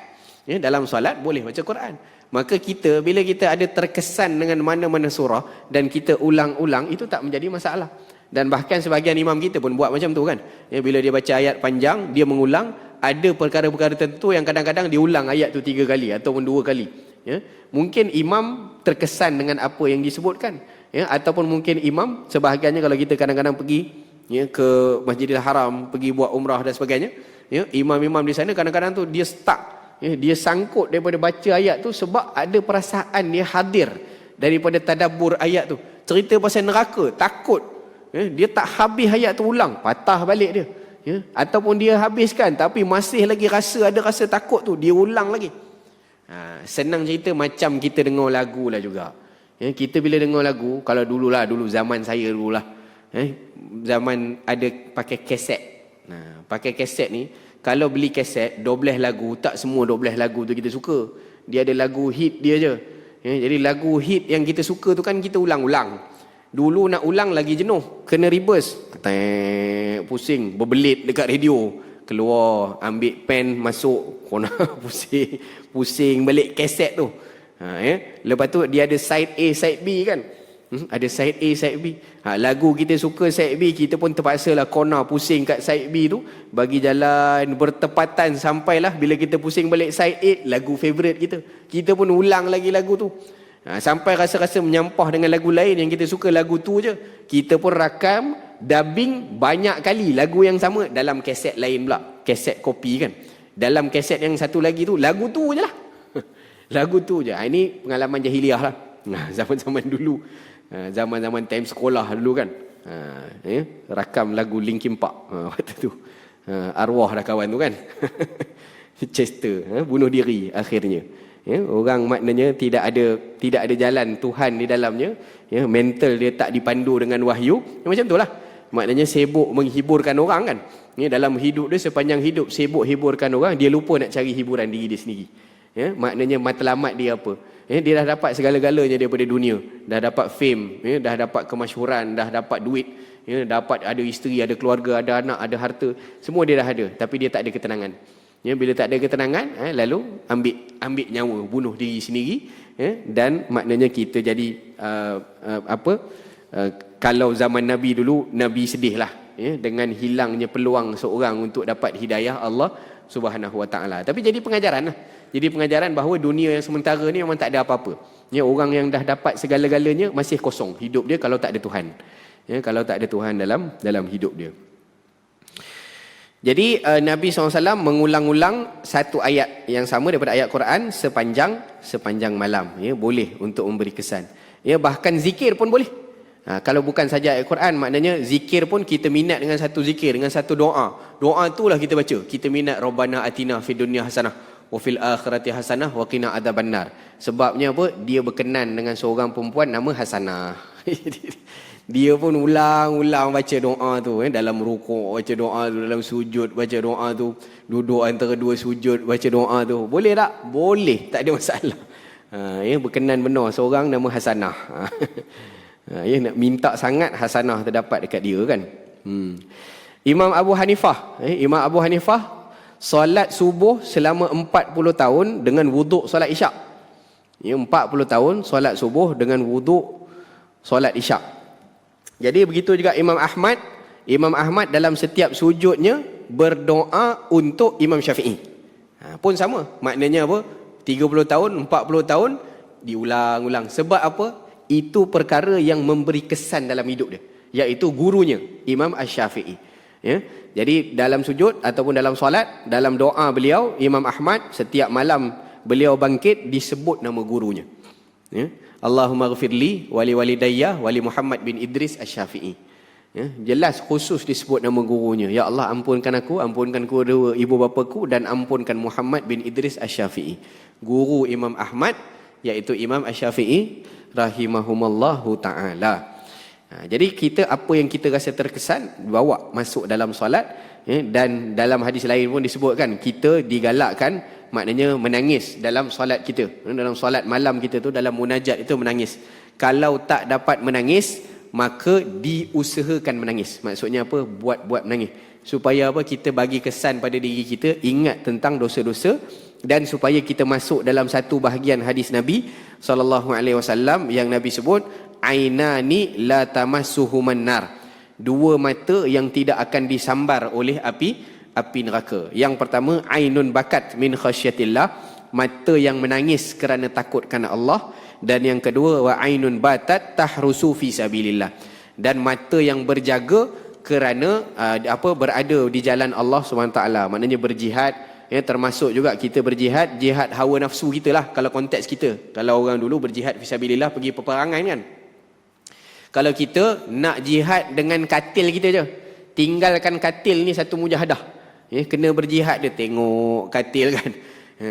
ya, dalam solat boleh baca Quran. Maka kita, bila kita ada terkesan dengan mana-mana surah dan kita ulang-ulang, itu tak menjadi masalah. Dan bahkan sebahagian imam kita pun buat macam tu kan, ya, bila dia baca ayat panjang, dia mengulang. Ada perkara-perkara tertentu yang kadang-kadang diulang ayat tu 3 kali ataupun 2 kali, ya. Mungkin imam terkesan dengan apa yang disebutkan, ya, ataupun mungkin imam, sebahagiannya kalau kita kadang-kadang pergi, ya, ke Masjidil Haram, pergi buat umrah dan sebagainya, ya, imam-imam di sana kadang-kadang tu dia stuck, ya, dia sangkut daripada baca ayat tu sebab ada perasaan dia hadir daripada tadabbur ayat tu. Cerita pasal neraka, takut, ya, dia tak habis ayat tu ulang, patah balik dia, ya. Ataupun dia habiskan tapi masih lagi ada rasa takut tu, dia ulang lagi. Senang cerita macam kita dengar lagu lah juga, ya. Kita bila dengar lagu, kalau dulu zaman saya dululah, zaman ada pakai kaset. Pakai kaset ni, kalau beli kaset 12 lagu, tak semua 12 lagu tu kita suka. Dia ada lagu hit dia je, ya. Jadi lagu hit yang kita suka tu kan kita ulang-ulang. Dulu nak ulang lagi jenuh, kena reverse, pusing, berbelit dekat radio, keluar, ambil pen, masuk, kona pusing balik kaset tu. Ya. Lepas tu dia ada side A, side B kan. Ada side A, side B. Lagu kita suka side B, kita pun terpaksalah kona pusing kat side B tu, bagi jalan bertepatan sampailah bila kita pusing balik side A, lagu favourite kita pun ulang lagi lagu tu. Sampai rasa-rasa menyampah dengan lagu lain yang kita suka, lagu tu je. Kita pun rakam, dubbing banyak kali lagu yang sama dalam kaset lain pula, kaset kopi kan. Dalam kaset yang satu lagi tu, lagu tu je lah. Lagu tu je. Ini pengalaman jahiliah lah. Zaman-zaman dulu, zaman-zaman time sekolah dulu kan, rakam lagu Linkin Park waktu tu. Arwah dah kawan tu kan. Chester bunuh diri akhirnya. Ya, orang maknanya tidak ada jalan Tuhan di dalamnya, ya, mental dia tak dipandu dengan wahyu, ya, macam itulah. Maknanya sibuk menghiburkan orang kan, ya, dalam hidup dia, sepanjang hidup sibuk hiburkan orang, dia lupa nak cari hiburan diri dia sendiri, ya. Maknanya matlamat dia apa, ya, dia dah dapat segala-galanya daripada dunia, dah dapat fame, ya, dah dapat kemasyhuran, dah dapat duit, ya, dapat ada isteri, ada keluarga, ada anak, ada harta, semua dia dah ada, tapi dia tak ada ketenangan. Ya, bila tak ada ketenangan, lalu ambil nyawa, bunuh diri sendiri, ya, dan maknanya kita jadi kalau zaman Nabi dulu, Nabi sedihlah, ya, dengan hilangnya peluang seorang untuk dapat hidayah Allah Subhanahu Wa Taala. Tapi jadi pengajaran lah. Jadi pengajaran bahawa dunia yang sementara ni memang tak ada apa-apa. Ya, orang yang dah dapat segala-galanya masih kosong hidup dia kalau tak ada Tuhan. Ya, kalau tak ada Tuhan dalam hidup dia. Jadi Nabi SAW mengulang-ulang satu ayat yang sama daripada ayat Quran sepanjang malam, ya, boleh untuk memberi kesan. Ya, bahkan zikir pun boleh. Kalau bukan saja ayat Quran, maknanya zikir pun kita minat dengan satu zikir, dengan satu doa. Doa itulah kita baca. Kita minat Rabbana atina fid dunya hasanah wa fil akhirati hasanah wa qina adzabannar. Sebabnya apa? Dia berkenan dengan seorang perempuan nama Hasanah. Dia pun ulang-ulang baca doa tu, dalam rukuk baca doa tu, dalam sujud baca doa tu, duduk antara dua sujud baca doa tu. Boleh tak? Boleh, tak ada masalah. Ya, berkenan benar seorang nama Hasanah. Ya, nak minta sangat Hasanah terdapat dekat dia kan. Imam Abu Hanifah solat subuh selama 40 tahun dengan wuduk solat isyak. Ya, 40 tahun solat subuh dengan wuduk solat isyak. Jadi begitu juga Imam Ahmad. Imam Ahmad dalam setiap sujudnya berdoa untuk Imam Syafi'i. Pun sama. Maknanya apa? 30 tahun, 40 tahun diulang-ulang. Sebab apa? Itu perkara yang memberi kesan dalam hidup dia, iaitu gurunya Imam Asy-Syafi'i. Ya. Jadi dalam sujud ataupun dalam solat, dalam doa beliau Imam Ahmad, setiap malam beliau bangkit disebut nama gurunya. Ya. Allahumma ghafirli wali walidayya wali Muhammad bin Idris Asy-Syafi'i. Ya, jelas khusus disebut nama gurunya. Ya Allah, ampunkan aku, ampunkan kedua ibu bapaku, dan ampunkan Muhammad bin Idris Asy-Syafi'i. Guru Imam Ahmad, iaitu Imam Asy-Syafi'i rahimahumallahu ta'ala. Jadi kita, apa yang kita rasa terkesan, bawa masuk dalam solat. Ya, dan dalam hadis lain pun disebutkan, kita digalakkan, maknanya menangis dalam solat kita. Dalam solat malam kita tu, dalam munajat itu menangis. Kalau tak dapat menangis, maka diusahakan menangis. Maksudnya apa? Buat menangis. Supaya apa? Kita bagi kesan pada diri kita, ingat tentang dosa-dosa, dan supaya kita masuk dalam satu bahagian hadis Nabi SAW yang Nabi sebut, ainani la tamassuhuman nar. Dua mata yang tidak akan disambar oleh api neraka. Yang pertama, ainun bakat min khasyatillah, mata yang menangis kerana takut kerana Allah. Dan yang kedua, wa ainun batat tahrusu fi sabilillah, dan mata yang berjaga kerana berada di jalan Allah SWT, maknanya berjihad. Ya, termasuk juga kita berjihad, jihad hawa nafsu kita lah kalau konteks kita. Kalau orang dulu berjihad fi sabilillah, pergi peperangan kan. Kalau kita nak jihad dengan katil kita je, tinggalkan katil ni satu mujahadah. Ya, kena berjihad dia, tengok katil kan.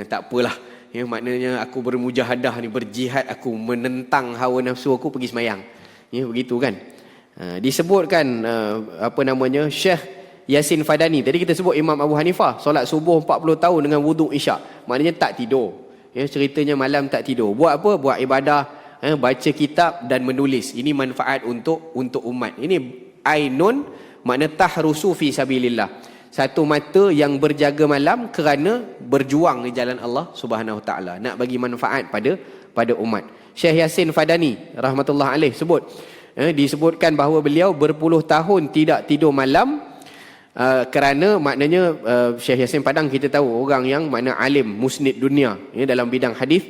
Tak apalah. Ya, maknanya aku bermujahadah ni, berjihad, aku menentang hawa nafsu aku, pergi semayang. Ya, begitu kan. Disebutkan Syekh Yasin Fadani. Tadi kita sebut Imam Abu Hanifah, solat subuh 40 tahun dengan wuduk isyak. Maknanya tak tidur. Ya, ceritanya malam tak tidur. Buat apa? Buat ibadah, baca kitab dan menulis. Ini manfaat untuk umat. Ini ainun, makna tahrusu fi sabilillah. Satu mata yang berjaga malam kerana berjuang di jalan Allah Subhanahu Taala, nak bagi manfaat pada umat. Syekh Yasin Fadani rahmatullah alaih sebut, disebutkan bahawa beliau berpuluh tahun tidak tidur malam, kerana maknanya Syekh Yasin Padang kita tahu orang yang makna alim musnid dunia dalam bidang hadis,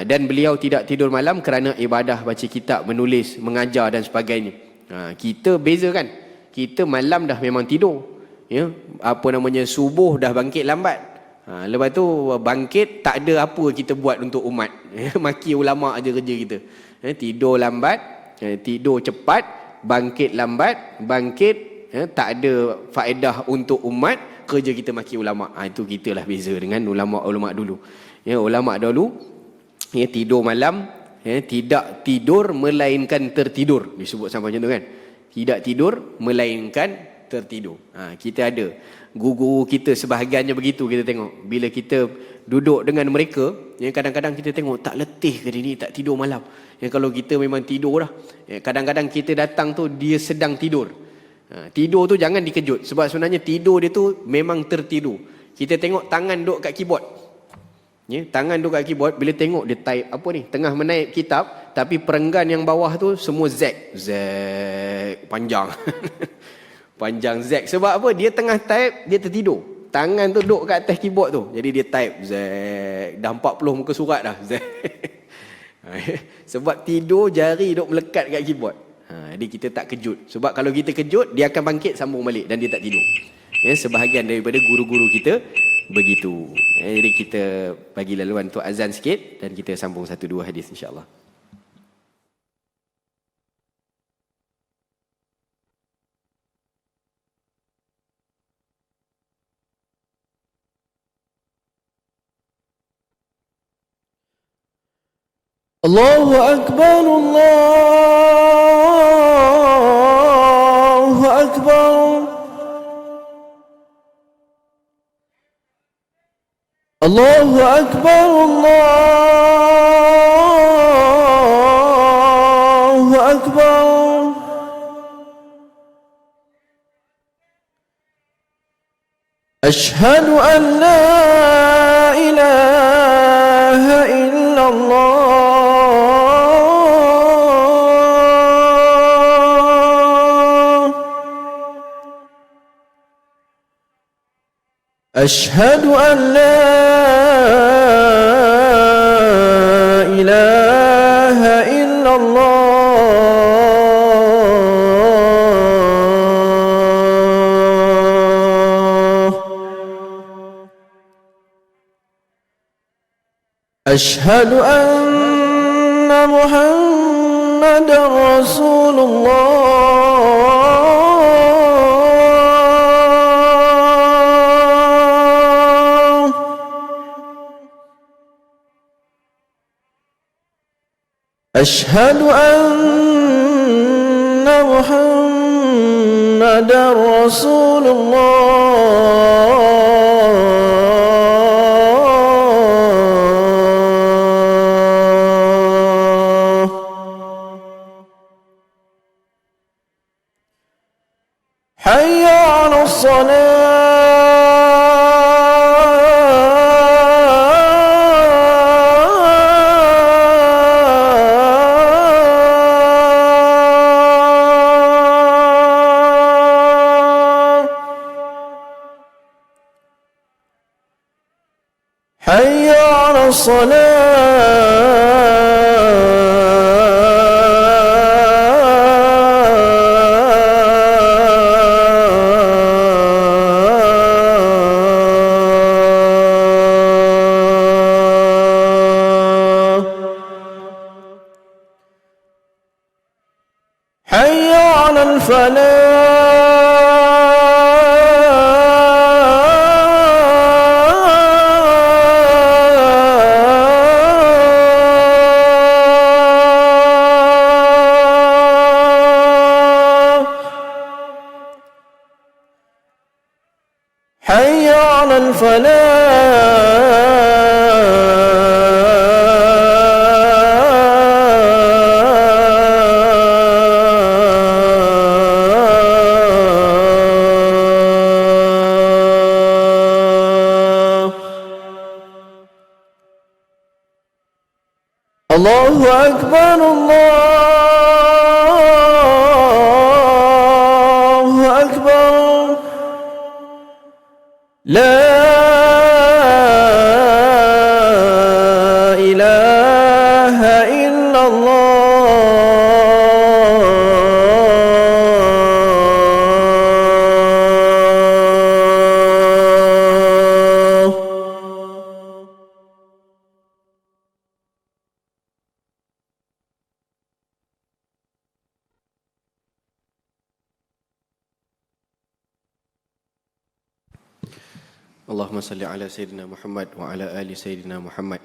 dan beliau tidak tidur malam kerana ibadah, baca kitab, menulis, mengajar dan sebagainya. Kita beza kan, kita malam dah memang tidur. Ya, subuh dah bangkit lambat. Lepas tu bangkit tak ada apa kita buat untuk umat. Maki ulama aja kerja kita. Tidur lambat, tidur cepat, bangkit lambat, bangkit tak ada faedah untuk umat, kerja kita maki ulama. Itu kita lah beza dengan ulama dulu. Ya, ulama dulu tidur malam, tidak tidur melainkan tertidur. Disebut sampai macam tu kan. Tidak tidur melainkan tertidur. Kita ada guru kita sebahagiannya begitu. Kita tengok bila kita duduk dengan mereka, kadang-kadang kita tengok tak letih ke dia ni, tak tidur malam. Kalau kita memang tidur dah, kadang-kadang kita datang tu dia sedang tidur. Tidur tu jangan dikejut, sebab sebenarnya tidur dia tu memang tertidur. Kita tengok tangan duduk kat keyboard, tangan duduk kat keyboard, bila tengok dia type apa ni, tengah menaip kitab, tapi perenggan yang bawah tu semua Z panjang. Panjang Z. Sebab apa? Dia tengah type, dia tertidur. Tangan tu duduk kat atas keyboard tu. Jadi dia type Z. Dah 40 muka surat dah. Z. Sebab tidur, jari duduk melekat kat keyboard. Jadi kita tak kejut. Sebab kalau kita kejut, dia akan bangkit sambung balik dan dia tak tidur. Sebahagian daripada guru-guru kita begitu. Jadi kita bagi laluan untuk azan sikit dan kita sambung satu dua hadis insya-Allah. Allahu Akbar, Allahu Akbar, Allahu Akbar, Allahu Akbar. Ashhadu an la ilaha illallah. أشهد أن لا إله إلا الله أشهد أن محمدا رسول الله أشهد أن محمدا رسول الله حي على الصلاة حي على الصلاة حي على الفلاح حي على الفلاح الله أكبر الله أكبر لا إله إلا الله Allahumma salli ala Sayyidina Muhammad wa ala ali Sayyidina Muhammad.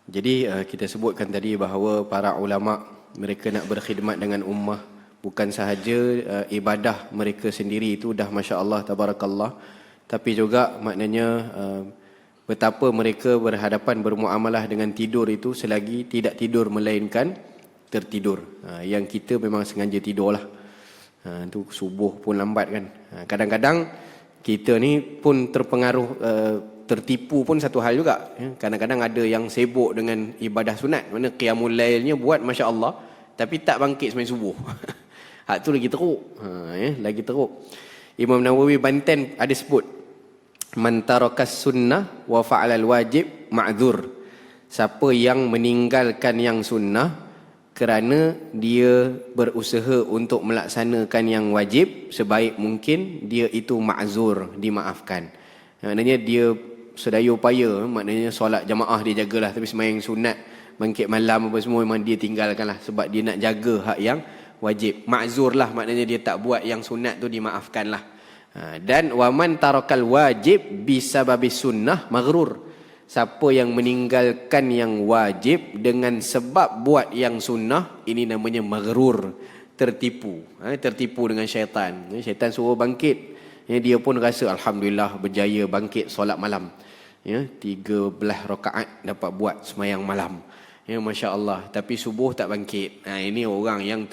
Jadi kita sebutkan tadi bahawa para ulama mereka nak berkhidmat dengan ummah, bukan sahaja ibadah mereka sendiri itu dah masya-Allah tabarakallah, tapi juga maknanya betapa mereka berhadapan bermuamalah dengan tidur itu selagi tidak tidur melainkan tertidur. Yang kita memang sengaja tidurlah. Itu subuh pun lambat kan. Kadang-kadang kita ni pun terpengaruh, tertipu pun satu hal juga. Kadang-kadang ada yang sibuk dengan ibadah sunat, mana qiyamul lailnya buat masya-Allah, tapi tak bangkit sembang subuh. Hak tu lagi teruk. Lagi teruk. Imam Nawawi Banten ada sebut, man tarakas sunnah wa fa'alal wajib ma'dzur. Siapa yang meninggalkan yang sunnah kerana dia berusaha untuk melaksanakan yang wajib sebaik mungkin, dia itu ma'zur, dimaafkan. Maknanya dia sedaya upaya, maknanya solat jamaah dia jagalah, tapi sembahyang sunat, bangkit malam apa semua memang dia tinggalkanlah sebab dia nak jaga hak yang wajib. Ma'zur lah, maknanya dia tak buat yang sunat tu, dimaafkanlah. Dan waman tarakal wajib bisababis sunnah maghrur. Siapa yang meninggalkan yang wajib dengan sebab buat yang sunnah, ini namanya maghrur, tertipu. Tertipu dengan syaitan. Syaitan suruh bangkit, dia pun rasa alhamdulillah berjaya bangkit solat malam. 13 rakaat dapat buat semayang malam. Masya Allah. Tapi subuh tak bangkit. Ini orang yang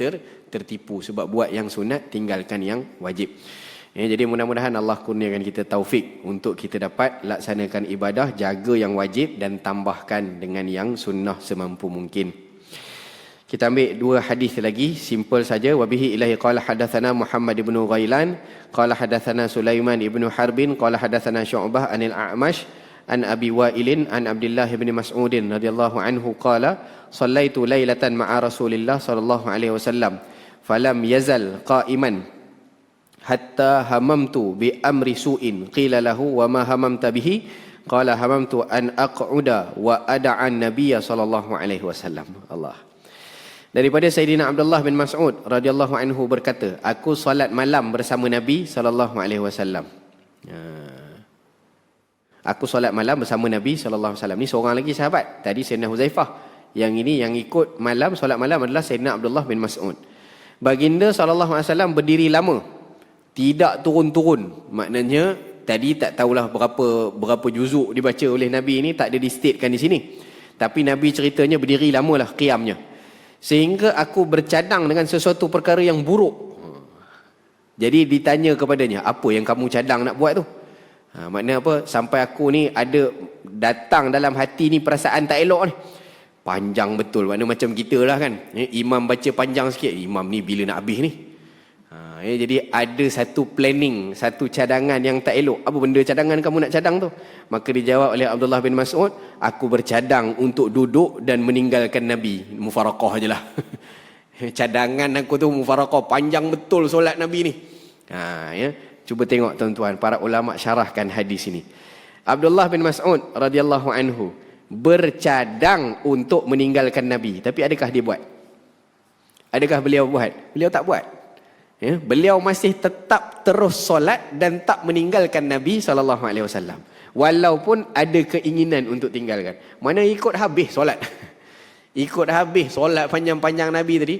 tertipu sebab buat yang sunat, tinggalkan yang wajib. Jadi mudah-mudahan Allah kurniakan kita taufik untuk kita dapat laksanakan ibadah, jaga yang wajib dan tambahkan dengan yang sunnah semampu mungkin. Kita ambil dua hadis lagi, simple saja. Wabihi ilahi qala hadatsana Muhammad ibn Ghailan qala hadatsana Sulaiman ibn Harbin qala hadatsana Syu'bah anil A'mash an Abi Wa'ilin an Abdullah ibn Mas'udin radhiyallahu anhu qala sallaitu lailatan ma'a Rasulillah sallallahu alaihi wasallam falam yazal qa'iman hatta hamamtu bi amri su'in qila lahu wa ma hamamta bihi qala hamamtu an aq'uda wa ada'an nabiyya sallallahu alaihi wasallam. Allah. Daripada Sayyidina Abdullah bin Mas'ud radhiyallahu anhu berkata, aku solat malam bersama Nabi sallallahu alaihi wasallam. Aku solat malam bersama Nabi sallallahu alaihi wasallam. Ni seorang lagi sahabat. Tadi Sayyidina Huzaifah. Yang ini yang ikut malam solat malam adalah Sayyidina Abdullah bin Mas'ud. Baginda sallallahu alaihi wasallam berdiri lama. Tidak turun-turun. Maknanya tadi tak tahulah berapa juzuk dibaca oleh Nabi ini, tak ada di-statekan di sini. Tapi Nabi ceritanya berdiri lamalah qiyamnya. Sehingga aku bercadang dengan sesuatu perkara yang buruk. Jadi ditanya kepadanya, apa yang kamu cadang nak buat tu? Maknanya apa? Sampai aku ni ada datang dalam hati ni perasaan tak elok ni. Panjang betul. Maknanya macam kita lah kan. Imam baca panjang sikit. Imam ni bila nak habis ni? Jadi ada satu planning, satu cadangan yang tak elok. Apa benda cadangan kamu nak cadang tu? Maka dijawab oleh Abdullah bin Mas'ud, aku bercadang untuk duduk dan meninggalkan Nabi. Mufaraqah je lah. Cadangan aku tu mufaraqah. Panjang betul solat Nabi ni. Cuba tengok tuan-tuan, para ulama syarahkan hadis ini. Abdullah bin Mas'ud radhiyallahu anhu bercadang untuk meninggalkan Nabi. Tapi adakah dia buat? Adakah beliau buat? Beliau tak buat. Beliau masih tetap terus solat dan tak meninggalkan Nabi SAW. Walaupun ada keinginan untuk tinggalkan. Mana ikut habis solat. Ikut habis solat panjang-panjang Nabi tadi.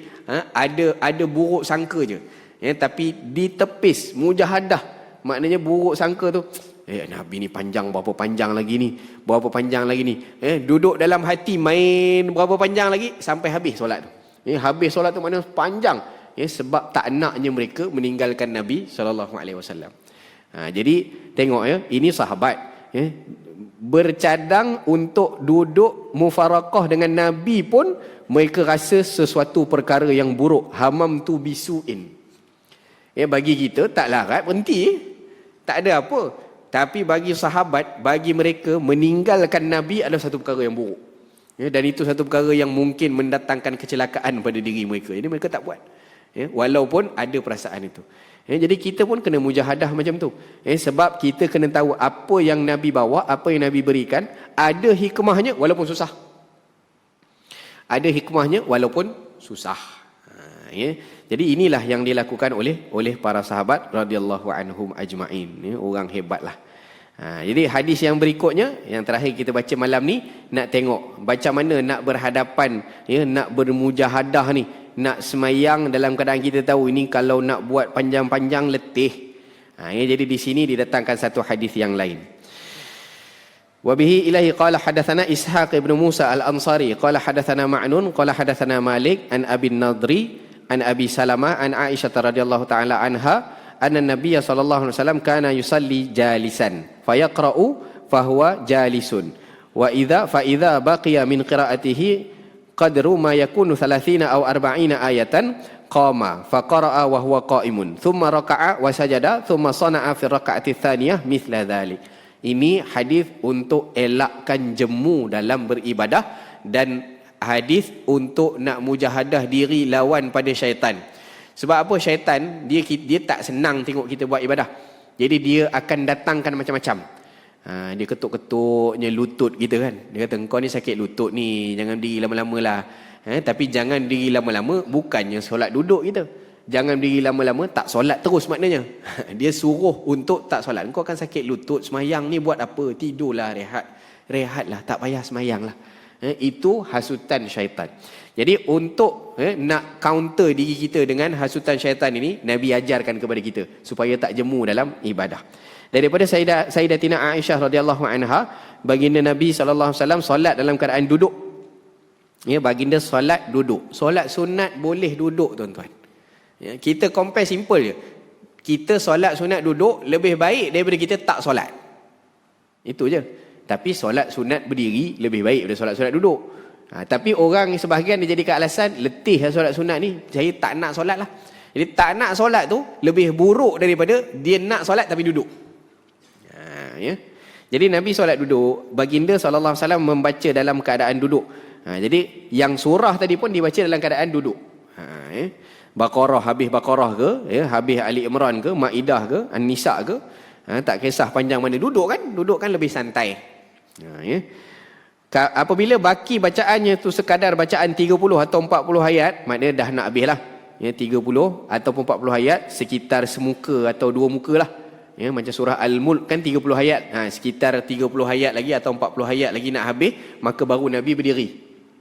Ada buruk sangka je. Tapi ditepis, mujahadah. Maknanya buruk sangka tu. Nabi ni panjang berapa panjang lagi ni. Berapa panjang lagi ni. Duduk dalam hati main berapa panjang lagi. Sampai habis solat tu. Habis solat tu maknanya panjang. Sebab tak naknya mereka meninggalkan Nabi SAW. Jadi tengok ini sahabat bercadang untuk duduk mufaraqah dengan Nabi pun mereka rasa sesuatu perkara yang buruk. Hamam tu bisuin. Bagi kita tak larat berhenti. Tak ada apa. Tapi bagi sahabat, bagi mereka meninggalkan Nabi adalah satu perkara yang buruk. Dan itu satu perkara yang mungkin mendatangkan kecelakaan pada diri mereka. Jadi mereka tak buat. Walaupun ada perasaan itu. Jadi kita pun kena mujahadah macam tu. Sebab kita kena tahu apa yang Nabi bawa, apa yang Nabi berikan, ada hikmahnya walaupun susah. Ada hikmahnya walaupun susah. Jadi inilah yang dilakukan oleh para sahabat radhiyallahu anhum ajma'in. Orang hebatlah. Jadi hadis yang berikutnya, yang terakhir kita baca malam ni, nak tengok macam mana nak berhadapan, nak bermujahadah ni. Nak semayang dalam keadaan kita tahu ini kalau nak buat panjang-panjang letih. Jadi di sini didatangkan satu hadis yang lain. Wa bihi ilahi qala hadatsana Ishaq ibn Musa al-Ansari qala hadatsana Ma'nun qala hadatsana Malik an Abi Nadri an Abi Salamah an Aisyah radhiyallahu taala anha anna Nabiy sallallahu alaihi wasallam kana yusalli jalisan fayaqra'u fahuwa jalisun wa idza baqiya min qira'atihi qadru ma yakunu 30 aw 40 ayatan qama faqara'a wa huwa qa'imun thumma raka'a wa sajada thumma sana'a fi raka'ati tsaniyah mithla dhalik. Ini hadis untuk elakkan jemu dalam beribadah dan hadis untuk nak mujahadah diri lawan pada syaitan. Sebab apa? Syaitan dia tak senang tengok kita buat ibadah. Jadi dia akan datangkan macam-macam. Dia ketuk-ketuknya lutut kita kan. Dia kata, engkau ni sakit lutut ni, jangan diri lama-lama lah. Tapi jangan diri lama-lama bukannya solat duduk kita. Jangan diri lama-lama tak solat terus maknanya. Dia suruh untuk tak solat. Engkau kan sakit lutut, semayang ni buat apa? Tidurlah, rehatlah, tak payah semayang lah. Itu hasutan syaitan. Jadi untuk nak counter diri kita dengan hasutan syaitan ini, Nabi ajarkan kepada kita supaya tak jemu dalam ibadah. Daripada Sayyidatina Aisyah radhiyallahu anha, baginda Nabi sallallahu alaihi wasallam solat dalam keadaan duduk. Baginda solat duduk. Solat sunat boleh duduk tuan-tuan. Kita compare simple je. Kita solat sunat duduk lebih baik daripada kita tak solat. Itu je. Tapi solat sunat berdiri lebih baik daripada solat sunat duduk. Tapi orang sebahagian dia jadikan alasan letih solat sunat ni, saya tak nak solat lah. Jadi tak nak solat tu lebih buruk daripada dia nak solat tapi duduk. Jadi Nabi solat duduk, baginda sallallahu alaihi wasallam membaca dalam keadaan duduk. Jadi yang surah tadi pun dibaca dalam keadaan duduk. Baqarah habis Baqarah ke, habis Ali Imran ke, Maidah ke, An-Nisa ke, tak kisah panjang mana, duduk kan lebih santai. Ya. Apabila baki bacaannya tu sekadar bacaan 30 atau 40 ayat, maknanya dah nak habis lah. Ya, 30 ataupun 40 ayat, sekitar semuka atau 2 muka lah. Ya, macam surah Al-Mulk kan 30 ayat. Sekitar 30 ayat lagi atau 40 ayat lagi nak habis, maka baru Nabi berdiri.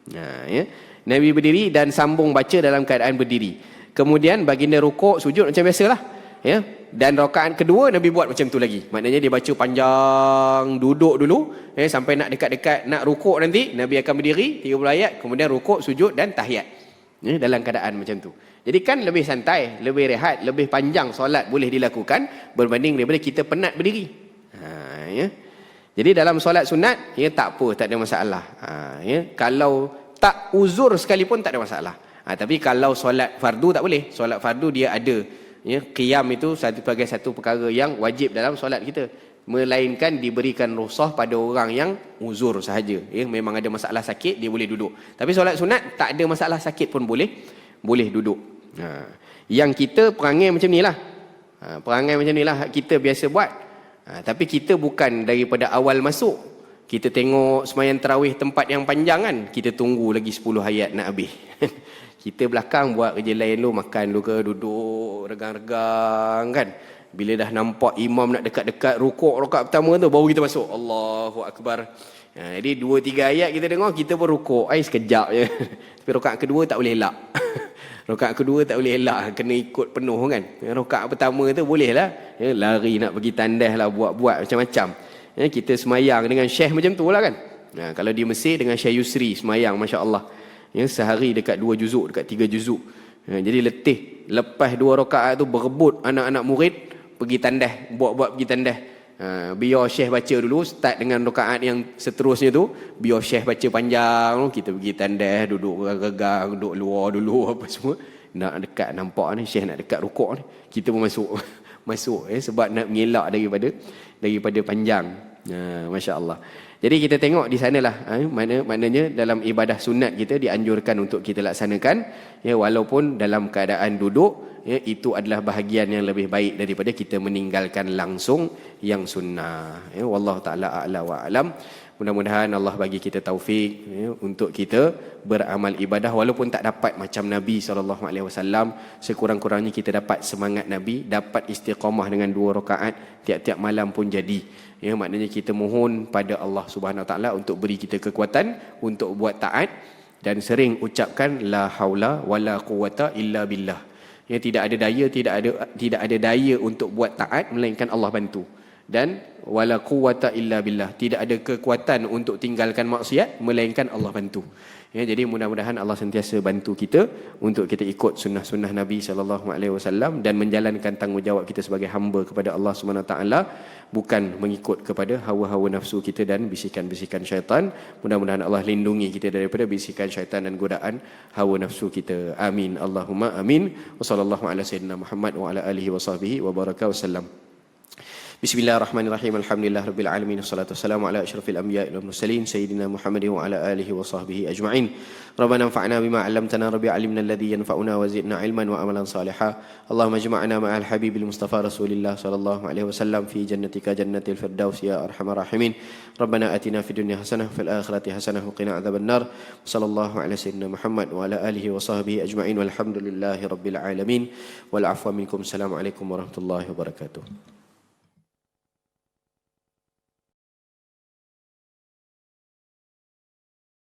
Ya. Nabi berdiri dan sambung baca dalam keadaan berdiri. Kemudian baginda rukuk, sujud macam biasalah. Ya. Dan rakaat kedua Nabi buat macam tu lagi. Maknanya dia baca panjang, duduk dulu, sampai nak dekat-dekat nak rukuk nanti, Nabi akan berdiri 30 ayat, kemudian rukuk, sujud dan tahiyat. Ya, dalam keadaan macam tu. Jadi kan lebih santai, lebih rehat, lebih panjang solat boleh dilakukan berbanding daripada kita penat berdiri. Ya. Jadi dalam solat sunat, ya tak apa, tak ada masalah. Ya. Kalau tak uzur sekalipun tak ada masalah. Tapi kalau solat fardu tak boleh. Solat fardu dia ada, ya, qiyam itu sebagai satu perkara yang wajib dalam solat kita. Melainkan diberikan rukhsah pada orang yang uzur sahaja. Ya, memang ada masalah sakit, dia boleh duduk. Tapi solat sunat tak ada masalah sakit pun boleh duduk. Yang kita perangai macam ni lah. Perangai macam ni lah kita biasa buat. Tapi kita bukan daripada awal masuk. Kita tengok semayang tarawih tempat yang panjang kan, kita tunggu lagi 10 ayat nak habis. Kita belakang buat kerja lain dulu, makan dulu ke, duduk regang-regang kan. Bila dah nampak imam nak dekat-dekat rukuk rakaat pertama tu, baru kita masuk. Allahu Akbar. Jadi 2-3 ayat kita dengar, kita pun rukuk. Sekejap je. Tapi rakaat kedua tak boleh elak. Rakaat kedua tak boleh elak, kena ikut penuh kan. Rakaat pertama tu boleh lah. Lari nak pergi tandas lah, buat-buat macam-macam. Kita semayang dengan Syekh macam tu lah kan. Kalau di Mesir dengan Syekh Yusri semayang, Masya Allah. Sehari dekat 2 juzuk, dekat 3 juzuk. Jadi letih. Lepas 2 rakaat tu berebut anak-anak murid pergi tandas, buat-buat pergi tandas. Biar Syekh baca dulu, start dengan rakaat yang seterusnya tu, biar Syekh baca panjang, kita pergi tandas, duduk regang, duduk luar dulu apa semua. Nak dekat nampak ni Syekh nak dekat rukuk ni, kita pun masuk sebab nak mengelak daripada panjang. Masya Allah. Jadi kita tengok di sanalah, maknanya dalam ibadah sunat kita dianjurkan untuk kita laksanakan, ya, walaupun dalam keadaan duduk, ya, itu adalah bahagian yang lebih baik daripada kita meninggalkan langsung yang sunnah. Ya, wallahu taala a'la wa alam. Mudah-mudahan Allah bagi kita taufik, ya, untuk kita beramal ibadah walaupun tak dapat macam Nabi SAW. Sekurang-kurangnya kita dapat semangat Nabi, dapat istiqamah dengan 2 rakaat tiap-tiap malam pun jadi. Ya, maknanya kita mohon pada Allah Subhanahu Wa Taala untuk beri kita kekuatan untuk buat taat dan sering ucapkan la haula wala quwata illa billah. Ya, tidak ada daya untuk buat taat melainkan Allah bantu. Dan wala quwata illa billah, tidak ada kekuatan untuk tinggalkan maksiat melainkan Allah bantu. Ya, jadi mudah-mudahan Allah sentiasa bantu kita untuk kita ikut sunnah-sunnah Nabi SAW dan menjalankan tanggungjawab kita sebagai hamba kepada Allah SWT, bukan mengikut kepada hawa-hawa nafsu kita dan bisikan-bisikan syaitan. Mudah-mudahan Allah lindungi kita daripada bisikan syaitan dan godaan hawa nafsu kita. Amin. Allahumma amin. Wa sallallahu ala sayyidina Muhammad wa ala alihi wa sahbihi wa baraka wa sallam. Bismillahirrahmanirrahim. Alhamdulillahirabbil alamin. Wassalatu wassalamu ala asyrafil anbiya'i wal mursalin sayyidina Muhammadin wa ala alihi wa sahbihi ajma'in. Rabbana anfa'na bima 'allamtana, rabbi 'allimna alladhi yanfa'una wa zidna 'ilman wa amalan salihan. Allahumma ijma'na ma'al habibil mustafa Rasulillah sallallahu alaihi wasallam fi jannatika jannatil firdaus ya arhamar rahimin. Rabbana atina fid dunya hasanah wa fil akhirati hasanah wa qina adzabannar. Sallallahu ala sayyidina Muhammad wa ala alihi wa sahbihi ajma'in. Walhamdulillahirabbil alamin. Wal 'afwa minkum. Assalamualaikum warahmatullahi wabarakatuh.